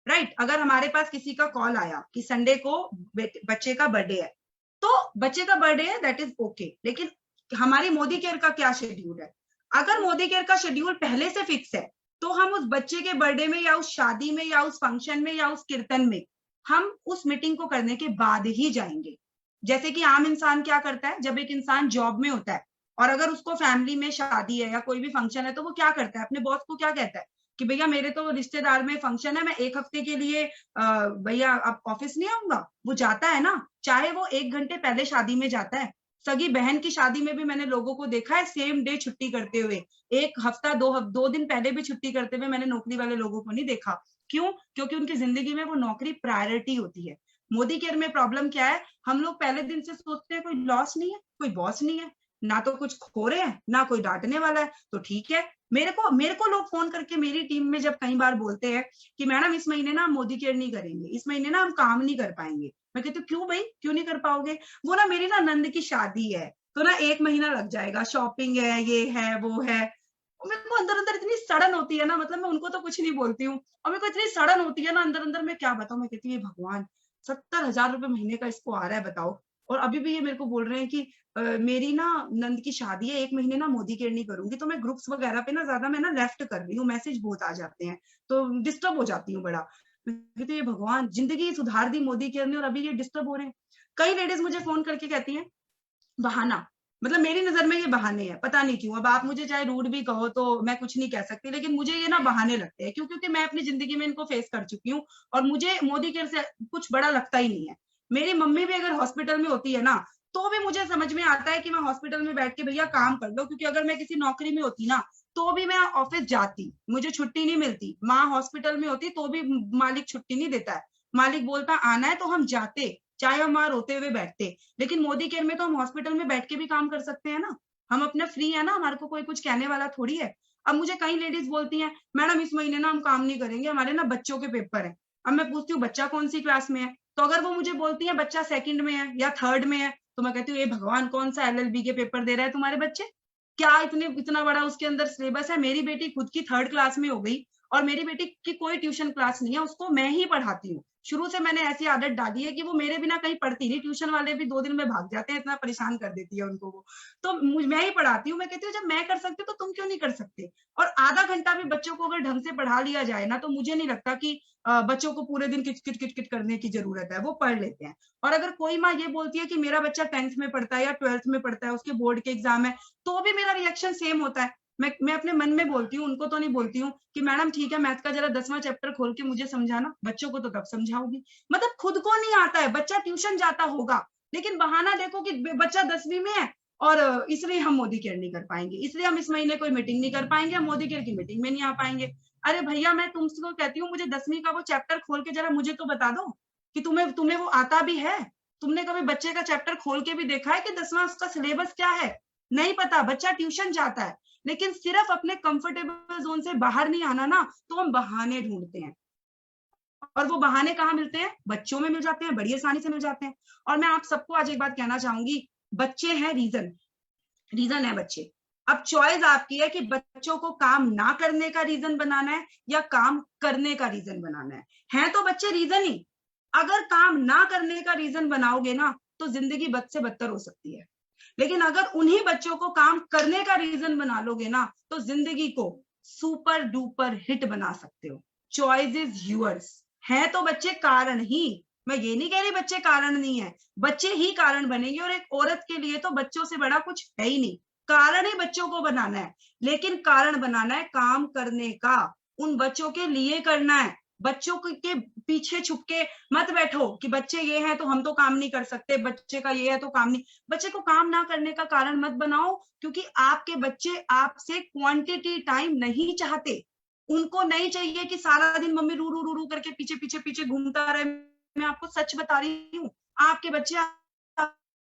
राइट, अगर हमारे पास किसी का कॉल आया कि संडे को बच्चे का बर्थडे है, तो बच्चे का बर्थडे है, दैट इज ओके, लेकिन हमारी मोदी केयर का क्या शेड्यूल है? अगर मोदी केयर का शेड्यूल पहले से फिक्स है, तो हम उस बच्चे के बर्थडे में या उस शादी में या उस फंक्शन में या उस कीर्तन में हम उस मीटिंग को करने के बाद ही जाएंगे। जैसे कि आम इंसान क्या करता है, जब एक इंसान जॉब में होता है और अगर उसको फैमिली में शादी है या कोई भी फंक्शन है, तो वो क्या करता है, अपने बॉस को क्या कहता है कि भैया मेरे तो रिश्तेदार में फंक्शन है, मैं 1 हफ्ते के लिए भैया आप ऑफिस नहीं आऊंगा। वो जाता है ना, चाहे वो 1 घंटे पहले शादी में जाता है। सगी बहन की शादी में भी मैंने लोगों को देखा है सेम डे छुट्टी करते हुए, 1 हफ्ता 2 दिन पहले भी छुट्टी करते हुए मैंने नौकरी वाले लोगों को नहीं देखा। क्यों? क्योंकि उनकी जिंदगी में वो नौकरी प्रायोरिटी होती है। मोदी केयर में प्रॉब्लम क्या है, हम लोग पहले दिन से सोचते हैं कोई लॉस नहीं है, कोई बॉस नहीं है, ना तो कुछ खो रहे हैं, ना कोई डांटने वाला है, तो ठीक है। मेरे को लोग फोन करके मेरी टीम में जब कई बार बोलते हैं कि मैडम इस महीने ना हम मोदी केयर नहीं करेंगे, इस महीने ना हम काम नहीं कर पाएंगे। मैं कहती हूँ क्यों भाई, क्यों नहीं कर पाओगे? वो ना मेरी ना नंद की शादी है, तो ना 1 महीना लग जाएगा, शॉपिंग है, ये है, वो है। और मेरे को अंदर अंदर इतनी सड़न होती है ना, मतलब मैं उनको तो कुछ नहीं बोलती हूँ, और मेरे को इतनी सड़न होती है ना अंदर अंदर, मैं क्या बताऊँ। मैं कहती हूँ भगवान, 70,000 रुपए महीने का इसको आ रहा है, बताओ। और अभी भी ये मेरे को बोल रहे हैं कि मेरी ना नंद की शादी है, 1 महीने ना मोदी केयर नहीं करूंगी। तो मैं ग्रुप्स वगैरह पे ना ज्यादा मैं ना लेफ्ट कर रही हूँ, मैसेज बहुत आ जाते हैं, तो डिस्टर्ब हो जाती हूँ बड़ा। मैं तो ये भगवान, जिंदगी सुधार दी मोदी केयर ने और अभी ये डिस्टर्ब हो रहे हैं। कई लेडीज मुझे फोन करके कहती हैं बहाना, मतलब मेरी नजर में ये बहाने हैं, पता नहीं क्यों। अब आप मुझे चाहे रूड भी कहो तो मैं कुछ नहीं कह सकती, लेकिन मुझे ये ना बहाने लगते हैं। क्यों? क्योंकि मैं अपनी जिंदगी में इनको फेस कर चुकी हूँ और मुझे मोदी केयर से कुछ बड़ा लगता ही नहीं है। मेरी मम्मी भी अगर हॉस्पिटल में होती है ना, तो भी मुझे समझ में आता है कि मैं हॉस्पिटल में बैठ के भैया काम कर लो, क्योंकि अगर मैं किसी नौकरी में होती ना, तो भी मैं ऑफिस जाती, मुझे छुट्टी नहीं मिलती। माँ हॉस्पिटल में होती तो भी मालिक छुट्टी नहीं देता है, मालिक बोलता आना है तो हम जाते, चाहे हम वहां रोते हुए बैठते। लेकिन मोदी केयर में तो हम हॉस्पिटल में बैठ के भी काम कर सकते हैं ना, हम अपना फ्री है ना, हमारे को कोई कुछ कहने वाला थोड़ी है। अब मुझे कई लेडीज बोलती हैं मैडम इस महीने ना हम काम नहीं करेंगे, हमारे ना बच्चों के पेपर है। अब मैं पूछती हूँ बच्चा कौन सी क्लास में है, तो अगर वो मुझे बोलती है बच्चा 2nd में है या 3rd में है, तो मैं कहती हूँ ये भगवान, कौन सा LLB के पेपर दे रहा है तुम्हारे बच्चे? क्या इतना बड़ा उसके अंदर सिलेबस है? मेरी बेटी खुद की 3rd क्लास में हो गई और मेरी बेटी की कोई ट्यूशन क्लास नहीं है, उसको मैं ही पढ़ाती हूँ। शुरू से मैंने ऐसी आदत डाली है कि वो मेरे बिना कहीं पढ़ती नहीं, ट्यूशन वाले भी 2 दिन में भाग जाते हैं, इतना परेशान कर देती है उनको वो। तो मैं ही पढ़ाती हूँ। मैं कहती हूँ जब मैं कर सकती हूँ तो तुम क्यों नहीं कर सकते? और आधा घंटा भी बच्चों को अगर ढंग से पढ़ा लिया जाए ना, तो मुझे नहीं लगता कि बच्चों को पूरे दिन किट किट किट करने की जरूरत है, वो पढ़ लेते हैं। और अगर कोई माँ ये बोलती है कि मेरा बच्चा 10th में पढ़ता है या 12th में पढ़ता है, उसके बोर्ड के एग्जाम है, तो भी मेरा रिएक्शन सेम होता है। मैं अपने मन में बोलती हूँ, उनको तो नहीं बोलती हूँ कि मैडम ठीक है मैथ का जरा 10वां चैप्टर खोल के मुझे समझाना, बच्चों को तो तब समझाऊंगी। मतलब खुद को नहीं आता है, बच्चा ट्यूशन जाता होगा, लेकिन बहाना देखो कि बच्चा 10वीं में है और इसलिए हम मोदी केयर नहीं कर पाएंगे, इसलिए हम इस महीने कोई मीटिंग नहीं कर पाएंगे, हम मोदी केयर की मीटिंग में नहीं आ पाएंगे। अरे भैया मैं तुमसे कहती हूँ मुझे 10वीं का वो चैप्टर खोल के जरा मुझे तो बता दो कि तुम्हें तुम्हें वो आता भी है। तुमने कभी बच्चे का चैप्टर खोल के भी देखा है कि 10वां उसका सिलेबस क्या है? नहीं पता। बच्चा ट्यूशन जाता है, लेकिन सिर्फ अपने कंफर्टेबल जोन से बाहर नहीं आना ना, तो हम बहाने ढूंढते हैं। और वो बहाने कहाँ मिलते हैं? बच्चों में मिल जाते हैं, बड़ी आसानी से मिल जाते हैं। और मैं आप सबको आज एक बात कहना चाहूंगी, बच्चे हैं रीजन है बच्चे। अब चॉइस आपकी है कि बच्चों को काम ना करने का रीजन बनाना है या काम करने का रीजन बनाना है तो बच्चे रीजन ही। अगर काम ना करने का रीजन बनाओगे ना तो जिंदगी बद से बदतर हो सकती है, लेकिन अगर उन्हीं बच्चों को काम करने का रीजन बना लोगे ना तो जिंदगी को सुपर डुपर हिट बना सकते हो। Choice is yours. है तो बच्चे कारण ही, मैं ये नहीं कह रही बच्चे कारण नहीं है, बच्चे ही कारण बनेंगे। और एक औरत के लिए तो बच्चों से बड़ा कुछ है ही नहीं, कारण ही बच्चों को बनाना है, लेकिन कारण बनाना है काम करने का, उन बच्चों के लिए करना है। बच्चों के पीछे छुप के मत बैठो कि बच्चे ये हैं तो हम तो काम नहीं कर सकते, बच्चे का ये है तो काम नहीं। बच्चे को काम ना करने का कारण मत बनाओ, क्योंकि आपके बच्चे आपसे क्वांटिटी टाइम नहीं चाहते। उनको नहीं चाहिए कि सारा दिन मम्मी रू रू रू रू करके पीछे पीछे पीछे घूमता रहे। मैं आपको सच बता रही हूँ, आपके बच्चे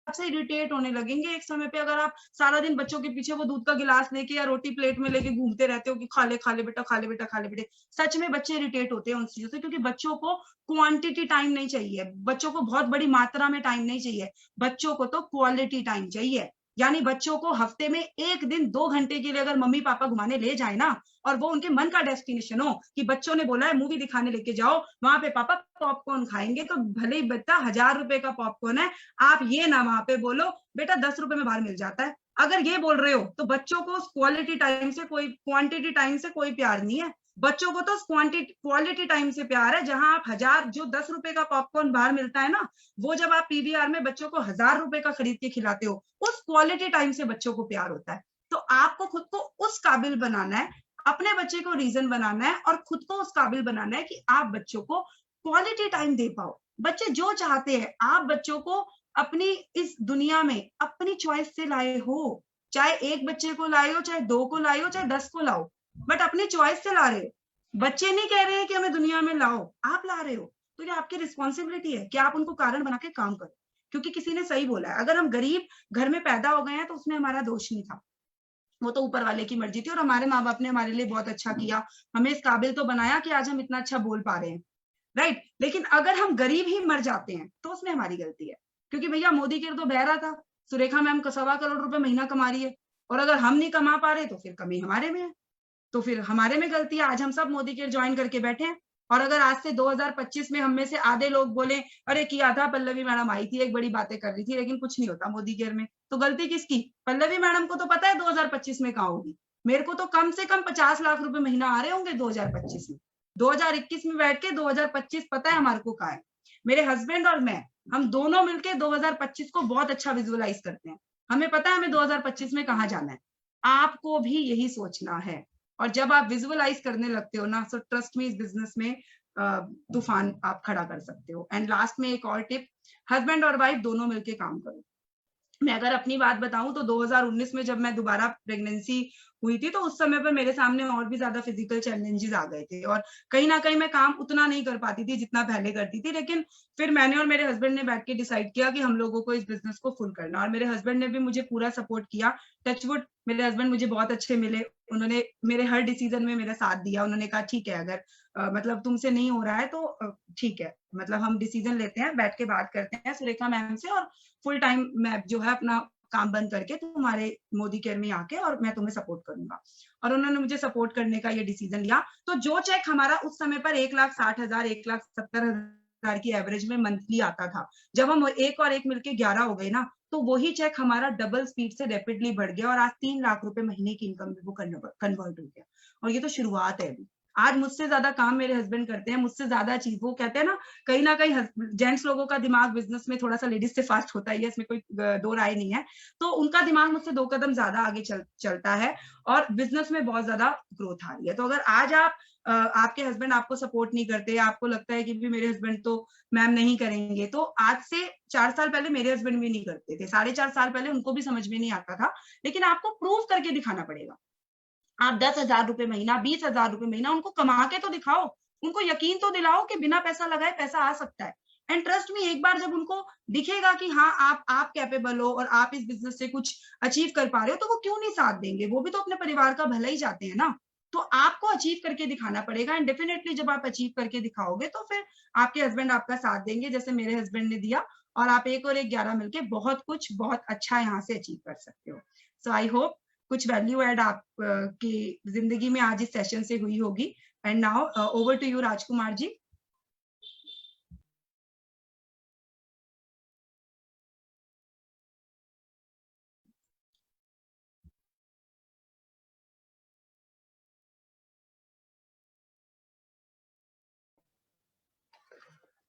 आपसे इरिटेट होने लगेंगे एक समय पे, अगर आप सारा दिन बच्चों के पीछे वो दूध का गिलास लेके या रोटी प्लेट में लेके घूमते रहते हो कि खा ले बेटा, खा ले बेटा, खा ले बेटे। सच में बच्चे इरिटेट होते हैं उन चीजों से, क्योंकि बच्चों को क्वांटिटी टाइम नहीं चाहिए, बच्चों को बहुत बड़ी मात्रा में टाइम नहीं चाहिए, बच्चों को तो क्वालिटी टाइम चाहिए। यानी बच्चों को हफ्ते में 1 दिन 2 घंटे के लिए अगर मम्मी पापा घुमाने ले जाए ना, और वो उनके मन का डेस्टिनेशन हो कि बच्चों ने बोला है मूवी दिखाने लेके जाओ, वहां पे पापा पॉपकॉर्न खाएंगे, तो भले ही बच्चा 1000 रुपए का पॉपकॉर्न है, आप ये ना वहां पे बोलो बेटा 10 रुपए में बाहर मिल जाता है। अगर ये बोल रहे हो तो बच्चों को क्वालिटी टाइम से कोई, क्वांटिटी टाइम से कोई प्यार नहीं है। बच्चों को तो क्वालिटी टाइम से प्यार है। जहां आप 1000 जो 10 रुपए का पॉपकॉर्न बाहर मिलता है ना, वो जब आप पीवीआर में बच्चों को 1000 रुपए का खरीद के खिलाते हो, उस क्वालिटी टाइम से बच्चों को प्यार होता है। तो आपको खुद को उस काबिल बनाना है, अपने बच्चे को रीजन बनाना है और खुद को उस काबिल बनाना है कि आप बच्चों को क्वालिटी टाइम दे पाओ। बच्चे जो चाहते हैं, आप बच्चों को अपनी इस दुनिया में अपनी चॉइस से लाए हो, चाहे एक बच्चे को लाए हो, चाहे 2 को लाए हो, चाहे 10 को लाओ, बट अपनी चॉइस से ला रहे हो। बच्चे नहीं कह रहे हैं कि हमें दुनिया में लाओ, आप ला रहे हो, तो ये आपकी रिस्पॉन्सिबिलिटी है कि आप उनको कारण बना के काम करो। क्योंकि किसी ने सही बोला है, अगर हम गरीब घर में पैदा हो गए हैं तो उसमें हमारा दोष नहीं था, वो तो ऊपर वाले की मर्जी थी, और हमारे माँ बाप ने हमारे लिए बहुत अच्छा किया, हमें इस काबिल तो बनाया कि आज हम इतना अच्छा बोल पा रहे हैं, राइट। लेकिन अगर हम गरीब ही मर जाते हैं तो उसमें हमारी गलती है, क्योंकि भैया मोदी के तो बह रहा था, सुरेखा मैम 1.25 करोड़ रुपए महीना कमा रही है, और अगर हम नहीं कमा पा रहे तो फिर कमी हमारे में है, तो फिर हमारे में गलती है। आज हम सब मोदी केयर ज्वाइन करके बैठे हैं, और अगर आज से 2025 में हम में से आधे लोग बोले अरे किया था, पल्लवी मैडम आई थी, एक बड़ी बातें कर रही थी, लेकिन कुछ नहीं होता मोदी केयर में, तो गलती किसकी? पल्लवी मैडम को तो पता है 2025 में कहाँ होगी, मेरे को तो कम से कम 50 लाख रुपए महीना आ रहे होंगे 2025 में, 2021 में बैठ के 2025 पता है हमारे को कहाँ है। मेरे हस्बैंड और मैं, हम दोनों मिलके 2025 को बहुत अच्छा विजुअलाइज करते हैं, हमें पता है हमें 2025 में कहाँ जाना है। आपको भी यही सोचना है, और जब आप विजुअलाइज करने लगते हो ना, सो ट्रस्ट में इस बिजनेस में तूफान आप खड़ा कर सकते हो। एंड लास्ट में एक और टिप, हस्बैंड और वाइफ दोनों मिलके काम करो। मैं अगर अपनी बात बताऊं तो 2019 में जब मैं दोबारा प्रेगनेंसी हुई थी, तो उस समय पर मेरे सामने और भी ज्यादा फिजिकल चैलेंजेस आ गए थे, और कहीं ना कहीं मैं काम उतना नहीं कर पाती थी जितना पहले करती थी। लेकिन फिर मैंने और मेरे हस्बैंड ने बैठ के डिसाइड किया कि हम लोगों को इस बिजनेस को फुल करना, और मेरे हस्बैंड ने भी मुझे पूरा सपोर्ट किया। टचवुड मेरे हस्बैंड मुझे बहुत अच्छे मिले, उन्होंने मेरे हर डिसीजन में मेरा साथ दिया। उन्होंने कहा ठीक है, अगर मतलब तुमसे नहीं हो रहा है तो ठीक है, मतलब हम डिसीजन लेते हैं, बैठ के बात करते हैं सुरेखा मैम से, और फुल टाइम मैं जो है अपना काम बंद करके तुम्हारे मोदी केयर में आके और मैं तुम्हें सपोर्ट करूंगा। और उन्होंने मुझे सपोर्ट करने का ये डिसीजन लिया। तो जो चेक हमारा उस समय पर 1,60,000 1,70,000 की एवरेज में मंथली आता था, जब हम एक और एक मिलके 11 हो गए ना, तो वही चेक हमारा डबल स्पीड से रैपिडली बढ़ गया, और आज 3 लाख रुपए महीने की इनकम में वो कन्वर्ट हो गया। और ये तो शुरुआत है अभी। आज मुझसे ज्यादा काम मेरे हस्बैंड करते हैं, मुझसे ज्यादा चीज, वो कहते हैं ना कहीं जेंट्स लोगों का दिमाग बिजनेस में थोड़ा सा लेडीज से फास्ट होता है, इसमें कोई दो राय नहीं है। तो उनका दिमाग मुझसे 2 कदम ज्यादा आगे चलता है, और बिजनेस में बहुत ज्यादा ग्रोथ आ रही है। तो अगर आज आप आपके हस्बैंड आपको सपोर्ट नहीं करते, आपको लगता है कि भी मेरे हस्बैंड तो मैम नहीं करेंगे, तो आज से 4 साल पहले मेरे हस्बैंड भी नहीं करते थे, 4.5 साल पहले उनको भी समझ में नहीं आता था, लेकिन आपको प्रूव करके दिखाना पड़ेगा। आप 10,000 रुपए महीना, 20,000 रुपए महीना उनको कमा के तो दिखाओ, उनको यकीन तो दिलाओ कि बिना पैसा लगाए पैसा आ सकता है। एंड ट्रस्ट में, एक बार जब उनको दिखेगा कि हाँ आप कैपेबल हो और आप इस बिजनेस से कुछ अचीव कर पा रहे हो, तो वो क्यों नहीं साथ देंगे, वो भी तो अपने परिवार का भला ही चाहते हैं ना। तो आपको अचीव करके दिखाना पड़ेगा, एंड डेफिनेटली जब आप अचीव करके दिखाओगे तो फिर आपके हस्बैंड आपका साथ देंगे, जैसे मेरे हस्बैंड ने दिया, और आप एक और एक 11 मिलके बहुत कुछ बहुत अच्छा यहाँ से अचीव कर सकते हो। सो आई होप कुछ वैल्यू ऐड आप की जिंदगी में आज इस सेशन से हुई होगी। And now over to you Rajkumar ji.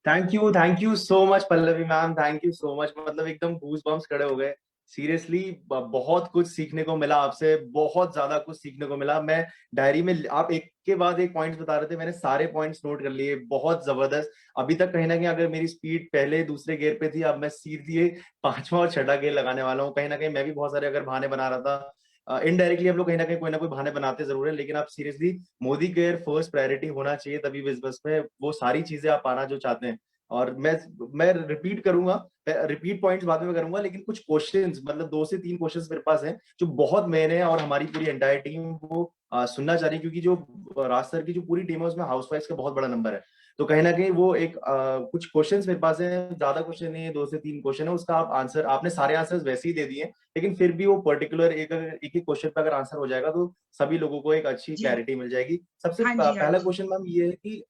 Thank you so much Pallavi ma'am, thank you so much. मतलब एकदम गूज बम्स खड़े हो गए। सीरियसली बहुत कुछ सीखने को मिला आपसे, बहुत ज्यादा कुछ सीखने को मिला। मैं डायरी में आप एक के बाद एक पॉइंट्स बता रहे थे, मैंने सारे पॉइंट्स नोट कर लिए। बहुत जबरदस्त। अभी तक कहीं ना कहीं अगर मेरी स्पीड पहले दूसरे गियर पे थी, अब मैं सीधे पांचवा और छठा गियर लगाने वाला हूँ। कहीं ना कहीं मैं भी बहुत सारे अगर बहाने बना रहा था, इनडायरेक्टली हम लोग कहीं ना कोई बहाने बनाते जरूर है, लेकिन आप seriously Modi care first priority होना चाहिए तभी बिजनेस में वो सारी चीजें आप पाना जो चाहते हैं। और मैं रिपीट करूंगा, रिपीट पॉइंट्स बाद में करूंगा, लेकिन कुछ क्वेश्चंस मतलब 2 से 3 क्वेश्चंस मेरे पास हैं जो बहुत मेन है और हमारी पूरी एंटायर टीम वो सुनना चाह रही है, क्योंकि जो राज सर की जो पूरी टीम है उसमें हाउसवाइफ का बहुत बड़ा नंबर है। तो कहीं ना कहीं वो एक कुछ क्वेश्चंस मेरे पास है, ज्यादा क्वेश्चन नहीं है, 2 से 3 क्वेश्चन है, उसका आप आंसर आपने सारे आंसर्स वैसे ही दे दिए, लेकिन फिर भी वो पर्टिकुलर एक एक क्वेश्चन पे अगर आंसर हो जाएगा तो सभी लोगों को एक अच्छी जी क्लैरिटी मिल जाएगी। सबसे हाँ जी हाँ पहला जी। क्वेश्चन मैम ये है कि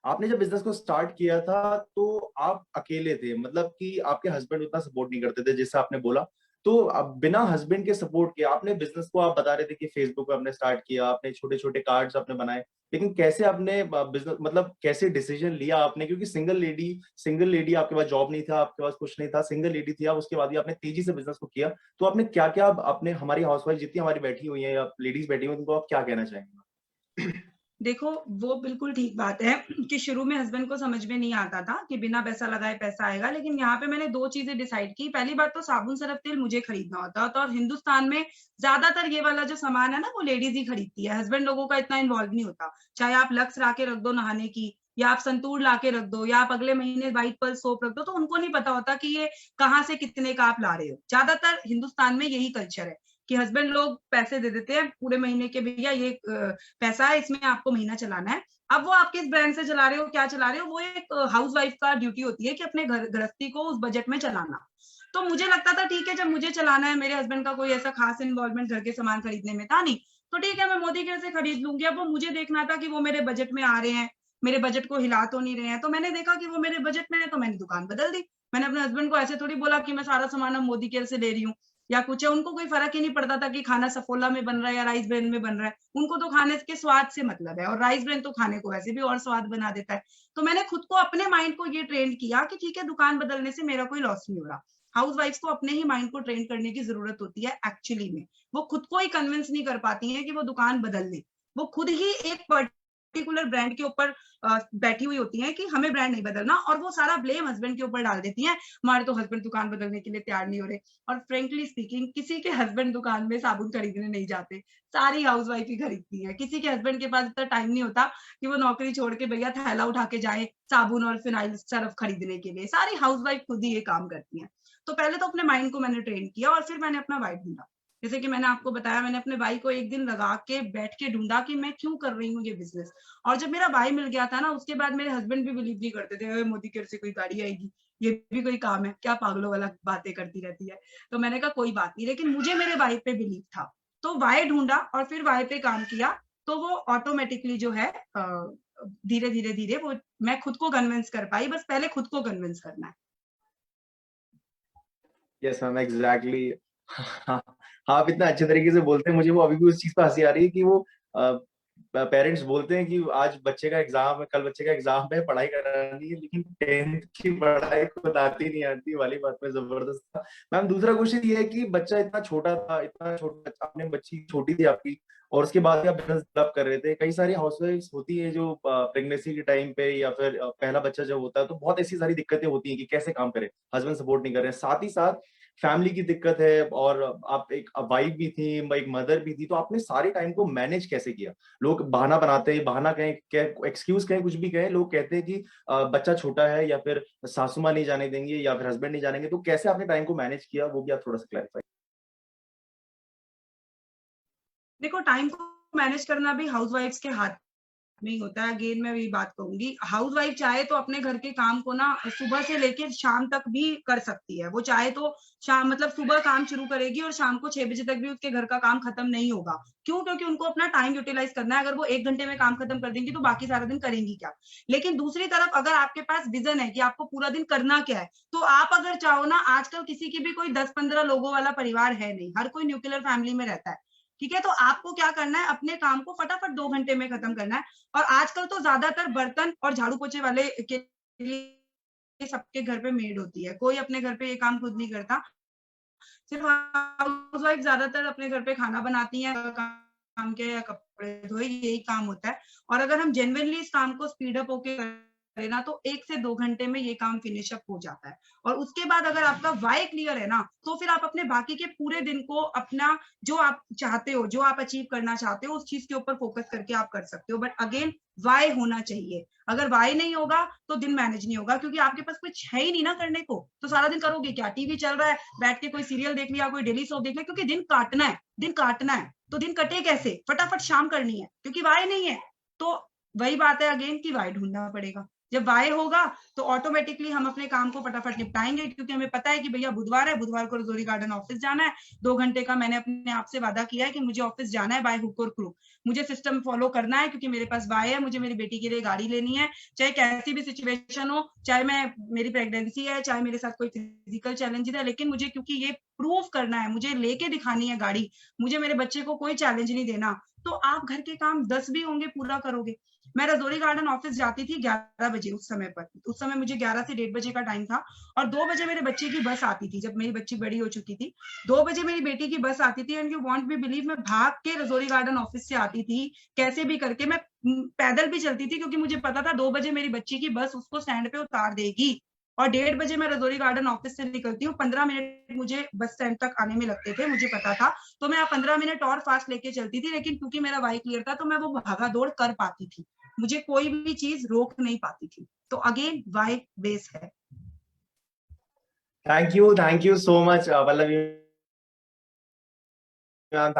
आपने जब बिजनेस को स्टार्ट किया था तो आप अकेले थे, मतलब कि आपके हस्बैंड उतना सपोर्ट नहीं करते थे जैसे आपने बोला। तो अब बिना हस्बैंड के सपोर्ट के आपने बिजनेस को, आप बता रहे थे कि फेसबुक पे आपने स्टार्ट किया, आपने छोटे छोटे कार्ड्स आपने बनाए, लेकिन कैसे आपने बिजनेस मतलब कैसे डिसीजन लिया आपने, क्योंकि सिंगल लेडी आपके पास जॉब नहीं था, आपके पास कुछ नहीं था, सिंगल लेडी थी आप, उसके बाद ही आपने तेजी से बिजनेस को किया। तो आपने क्या क्या अपने हमारी हाउसवाइफ जितनी हमारी बैठी हुई है या लेडीज बैठी हुई हैं उनको आप क्या कहना चाहेंगे? देखो वो बिल्कुल ठीक बात है कि शुरू में हस्बैंड को समझ में नहीं आता था कि बिना पैसा लगाए पैसा आएगा, लेकिन यहाँ पे मैंने 2 चीजें डिसाइड की। पहली बात तो साबुन सरफ तेल मुझे खरीदना होता था, और हिंदुस्तान में ज्यादातर ये वाला जो सामान है ना वो लेडीज ही खरीदती है, हस्बैंड लोगों का इतना इन्वॉल्व नहीं होता। चाहे आप लक्स ला के रख दो नहाने की, या आप संतूर ला के रख दो, या आप अगले महीने व्हाइट पर्ल सोप रख दो, तो उनको नहीं पता होता कि ये कहाँ से कितने का आप ला रहे हो। ज्यादातर हिंदुस्तान में यही कल्चर है कि हस्बैंड लोग पैसे दे देते हैं पूरे महीने के, भैया ये पैसा है, इसमें आपको महीना चलाना है। अब वो आप किस ब्रांड से चला रहे हो, क्या चला रहे हो, वो एक हाउस वाइफ का ड्यूटी होती है कि अपने घर गृहस्थी को उस बजट में चलाना। तो मुझे लगता था ठीक है, जब मुझे चलाना है, मेरे हस्बैंड का कोई ऐसा खास इन्वॉल्वमेंट घर के सामान खरीदने में था नहीं, तो ठीक है मैं मोदी केयर से खरीद लूंगी। अब वो मुझे देखना था कि वो मेरे बजट में आ रहे हैं, मेरे बजट को हिला तो नहीं रहे हैं। तो मैंने देखा कि वो मेरे बजट में है, तो मैंने दुकान बदल दी। मैंने अपने हस्बैंड को ऐसे थोड़ी बोला कि मैं सारा सामान अब मोदी केयर से ले रही हूँ या कुछ है। उनको कोई फर्क ही नहीं पड़ता था कि खाना सफोला में बन रहा है या राइस ब्रेन में बन रहा है, उनको तो खाने के स्वाद से मतलब है, और राइस ब्रेन तो खाने को वैसे भी और स्वाद बना देता है। तो मैंने खुद को, अपने माइंड को ये ट्रेन किया कि ठीक है, दुकान बदलने से मेरा कोई लॉस नहीं हो रहा। हाउस वाइफ्स को अपने ही माइंड को ट्रेन करने की जरूरत होती है एक्चुअली में। वो खुद को ही कन्विंस नहीं कर पाती हैं कि वो दुकान बदल ले। वो खुद ही एक पर्टिकुलर ब्रांड के ऊपर बैठी हुई होती हैं कि हमें ब्रांड नहीं बदलना, और वो सारा ब्लेम हस्बैंड के ऊपर डाल देती हैं, हमारे तो हस्बैंड दुकान बदलने के लिए तैयार नहीं हो रहे। और फ्रेंकली स्पीकिंग, किसी के हस्बैंड दुकान में साबुन खरीदने नहीं जाते, सारी हाउसवाइफ ही खरीदती है। किसी के हस्बैंड के पास इतना टाइम नहीं होता कि वो नौकरी छोड़ के भैया थैला उठा के जाए साबुन और फिनाइल सर्फ खरीदने के लिए। सारी हाउसवाइफ खुद ही ये काम करती हैं। तो पहले तो अपने माइंड को मैंने ट्रेन किया, और फिर मैंने अपना वाइफ ढूंढा। जैसे कि मैंने आपको बताया, मैंने अपने भाई को एक दिन लगा के बैठ के ढूंढा कि मैं क्यों कर रही हूँ ये बिजनेस। और जब मेरा भाई मिल गया था ना, उसके बाद मेरे हस्बैंड भी बिलीव नहीं करते थे, मोदी केयर से कोई गाड़ी आएगी, ये भी कोई काम है क्या, पागलों वाला बातें करती रहती है। तो मैंने कहा कोई बात नहीं, लेकिन मुझे मेरे वाई पे बिलीव था। तो वाई ढूंढा और फिर वाई पे काम किया, तो वो ऑटोमेटिकली जो है धीरे धीरे धीरे वो मैं खुद को कन्विंस कर पाई। बस पहले खुद को कन्विंस करना है। Yes ma'am, exactly. आप इतना अच्छे तरीके से बोलते हैं, मुझे वो अभी भी उस चीज पे हंसी आ रही है कि वो पेरेंट्स बोलते हैं कि आज बच्चे का एग्जाम है, कल बच्चे का एग्जाम है, पढ़ाई करानी है, लेकिन 10th की पढ़ाई खुद आती नहीं आती वाली बात में जबरदस्त था। मैम दूसरा क्वेश्चन ये है कि बच्चा इतना छोटा था, इतना छोटा, आपने बच्ची छोटी थी आपकी, और उसके बाद आप बिजनेस डेवलप कर रहे थे। कई सारी हाउसवाइफ्स होती है जो प्रेगनेंसी के टाइम पे या फिर पहला बच्चा जब होता है तो बहुत ऐसी सारी दिक्कतें होती हैं कि कैसे काम करें, हस्बैंड सपोर्ट नहीं कर रहे हैं, साथ ही साथ फैमिली की दिक्कत है, और आप एक वाइफ भी थी, एक मदर भी थी, तो आपने सारे टाइम को मैनेज कैसे किया? लोग बहाना बनाते हैं, बहाना कहें, एक्सक्यूज कहें, कुछ भी कहें, लोग कहते हैं कि बच्चा छोटा है या फिर सासू माँ नहीं जाने देंगे या फिर हस्बैंड नहीं जानेंगे, तो कैसे आपने टाइम को मैनेज किया वो भी आप थोड़ा सा क्लैरिफाई। देखो टाइम को मैनेज करना भी हाउसवाइफ्स के हाथ में ही होता है। अगेन मैं वही बात कहूंगी, हाउस वाइफ चाहे तो अपने घर के काम को ना सुबह से लेकर शाम तक भी कर सकती है। वो चाहे तो शाम मतलब सुबह काम शुरू करेगी और शाम को 6 बजे तक भी उसके घर का काम खत्म नहीं होगा। क्यों? क्योंकि उनको अपना टाइम यूटिलाइज करना है। अगर वो 1 घंटे में काम खत्म कर देंगी तो बाकी सारा दिन करेंगी क्या? लेकिन दूसरी तरफ अगर आपके पास विजन है कि आपको पूरा दिन करना क्या है, तो आप अगर चाहो ना, आजकल किसी की भी कोई 10-15 लोगों वाला परिवार है नहीं, हर कोई न्यूक्लियर फैमिली में रहता है। ठीक है, तो आपको क्या करना है, अपने काम को फटाफट 2 घंटे में खत्म करना है। और आजकल तो ज्यादातर बर्तन और झाड़ू पोछे वाले के लिए सबके घर पे मेड होती है, कोई अपने घर पे ये काम खुद नहीं करता। सिर्फ हाउस वाइफ ज्यादातर अपने घर पे खाना बनाती हैं, काम के या कपड़े धोए, यही काम होता है। और अगर हम जेन्युइनली इस काम को स्पीड अप होके करें ना, तो 1 से 2 घंटे में ये काम फिनिश अप हो जाता है। और उसके बाद अगर आपका व्हाई क्लियर है ना, तो फिर आप अपने बाकी के पूरे दिन को अपना जो आप चाहते हो, जो आप अचीव करना चाहते हो, उस चीज के ऊपर फोकस करके आप कर सकते हो। बट अगेन व्हाई होना चाहिए। अगर व्हाई नहीं होगा तो दिन मैनेज नहीं होगा, क्योंकि आपके पास कुछ है ही नहीं ना करने को। तो सारा दिन करोगे क्या? टीवी चल रहा है, बैठ के कोई सीरियल देख लिया, कोई डेली सोप देख लिया, क्योंकि दिन काटना है, दिन काटना है। तो दिन कटे कैसे? फटाफट शाम करनी है, क्योंकि वाई नहीं है। तो वही बात है अगेन कि वाई ढूंढना पड़ेगा। जब वाई होगा तो ऑटोमेटिकली हम अपने काम को फटाफट निपटाएंगे, क्योंकि हमें पता है कि भैया बुधवार है, बुधवार को रजौरी गार्डन ऑफिस जाना है। 2 घंटे का मैंने अपने आप से वादा किया है कि मुझे ऑफिस जाना है बाय हुक और क्रूक। मुझे सिस्टम फॉलो करना है, क्योंकि मेरे पास वाई है, मुझे मेरी बेटी के लिए गाड़ी लेनी है, चाहे कैसी भी सिचुएशन हो, चाहे मैं मेरी प्रेगनेंसी है, चाहे मेरे साथ कोई फिजिकल चैलेंज है, लेकिन मुझे क्योंकि ये प्रूव करना है, मुझे लेके दिखानी है गाड़ी, मुझे मेरे बच्चे को कोई चैलेंज नहीं देना। तो आप घर के काम 10 भी होंगे पूरा करोगे। मैं रजौरी गार्डन ऑफिस जाती थी 11 बजे उस समय पर। उस समय मुझे 11 से 1:30 बजे का टाइम था, और 2 बजे मेरे बच्चे की बस आती थी, जब मेरी बच्ची बड़ी हो चुकी थी। 2 बजे मेरी बेटी की बस आती थी, and you won't be believe, मैं भाग के रजौरी गार्डन ऑफिस से आती थी, कैसे भी करके। मैं पैदल भी चलती थी, क्योंकि मुझे पता था 2 बजे मेरी बच्ची की बस उसको स्टैंड पे उतार देगी। और 1:30 बजे मैं रजौरी गार्डन ऑफिस से निकलती हूँ, 15 मिनट मुझे बस स्टैंड तक आने में लगते थे, मुझे पता था। तो मैं 15 मिनट और फास्ट लेके चलती थी, लेकिन क्योंकि मेरा वाई क्लियर था, तो मैं वो भागा दौड़ कर पाती थी। मुझे कोई भी चीज रोक नहीं पाती थी। तो अगेन वाई बेस है। Thank you so much Pallavi ma'am.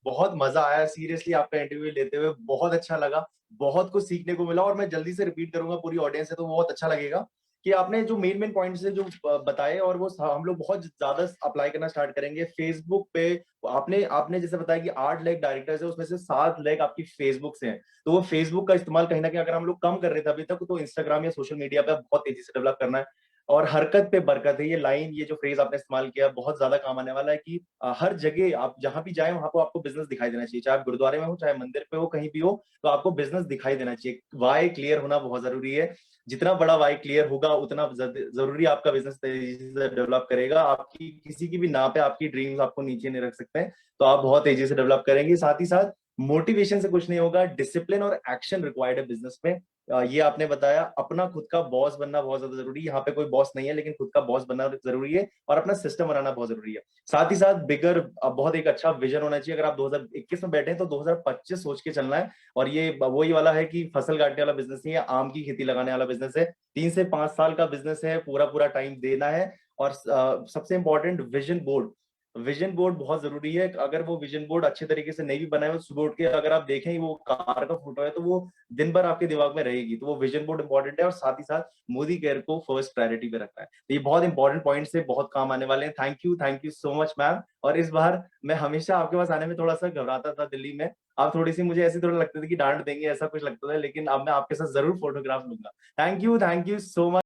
बहुत मजा आया सीरियसली, आपका इंटरव्यू लेते हुए बहुत अच्छा लगा, बहुत कुछ सीखने को मिला। और मैं जल्दी से रिपीट करूंगा पूरी ऑडियंस से, तो बहुत अच्छा लगेगा कि आपने जो मेन पॉइंट्स है जो बताए, और वो हम लोग बहुत ज्यादा अप्लाई करना स्टार्ट करेंगे फेसबुक पे। आपने आपने जैसे बताया कि 8 लाख डायरेक्टर्स है, उसमें से 7 लाख आपकी फेसबुक से हैं। तो वो फेसबुक का इस्तेमाल कहीं ना कहीं अगर हम लोग कम कर रहे थे अभी तक, तो इंस्टाग्राम या सोशल मीडिया पे बहुत तेजी से डेवलप करना है। और हरकत पे बरकत है, ये लाइन, ये जो फ्रेज आपने इस्तेमाल किया बहुत ज्यादा काम आने वाला है कि हर जगह आप जहां भी जाए वहां पर आपको बिजनेस दिखाई देना चाहिए, चाहे आप गुरुद्वारे में हो, चाहे मंदिर पे हो, कहीं भी हो, तो आपको बिजनेस दिखाई देना चाहिए। वाई क्लियर होना बहुत जरूरी है। जितना बड़ा वाई क्लियर होगा उतना जरूरी आपका बिजनेस तेजी से डेवलप करेगा। आपकी किसी की भी ना पे आपकी ड्रीम्स आपको नीचे नहीं रख सकते हैं, तो आप बहुत तेजी से डेवलप करेंगे। साथ ही साथ मोटिवेशन से कुछ नहीं होगा, डिसिप्लिन और एक्शन रिक्वायर्ड है बिजनेस में। ये आपने बताया, अपना खुद का बॉस बनना बहुत ज्यादा जरूरी है। यहाँ पे कोई बॉस नहीं है, लेकिन खुद का बॉस बनना जरूरी है, और अपना सिस्टम बनाना बहुत जरूरी है। साथ ही साथ बिगर बहुत एक अच्छा विजन होना चाहिए। अगर आप 2021 में बैठे हैं तो 2025 सोच के चलना है। और ये वही वाला है कि फसल काटने वाला बिजनेस नहीं है, आम की खेती लगाने वाला बिजनेस है। 3 से 5 साल का बिजनेस है, पूरा पूरा टाइम देना है। और सबसे important vision board, vision board बहुत जरूरी है। अगर वो विजन बोर्ड अच्छे तरीके से नहीं भी बनाए, सुबह उठ के अगर आप देखें वो कार का फोटो है, तो वो दिन भर आपके दिमाग में रहेगी। तो वो विजन बोर्ड इंपॉर्टेंट है। और साथ ही साथ मोदी केयर को फर्स्ट प्रायोरिटी पे रखना है। तो ये बहुत इंपॉर्टेंट पॉइंट्स है, बहुत काम आने वाले हैं। Thank you so much ma'am. और इस बार मैं हमेशा आपके पास आने में थोड़ा सा घबराता था दिल्ली में, आप थोड़ी सी मुझे ऐसे थोड़ा लगता था कि डांट देंगे, ऐसा कुछ लगता था, लेकिन अब मैं आपके साथ जरूर फोटोग्राफ लूंगा। Thank you so much.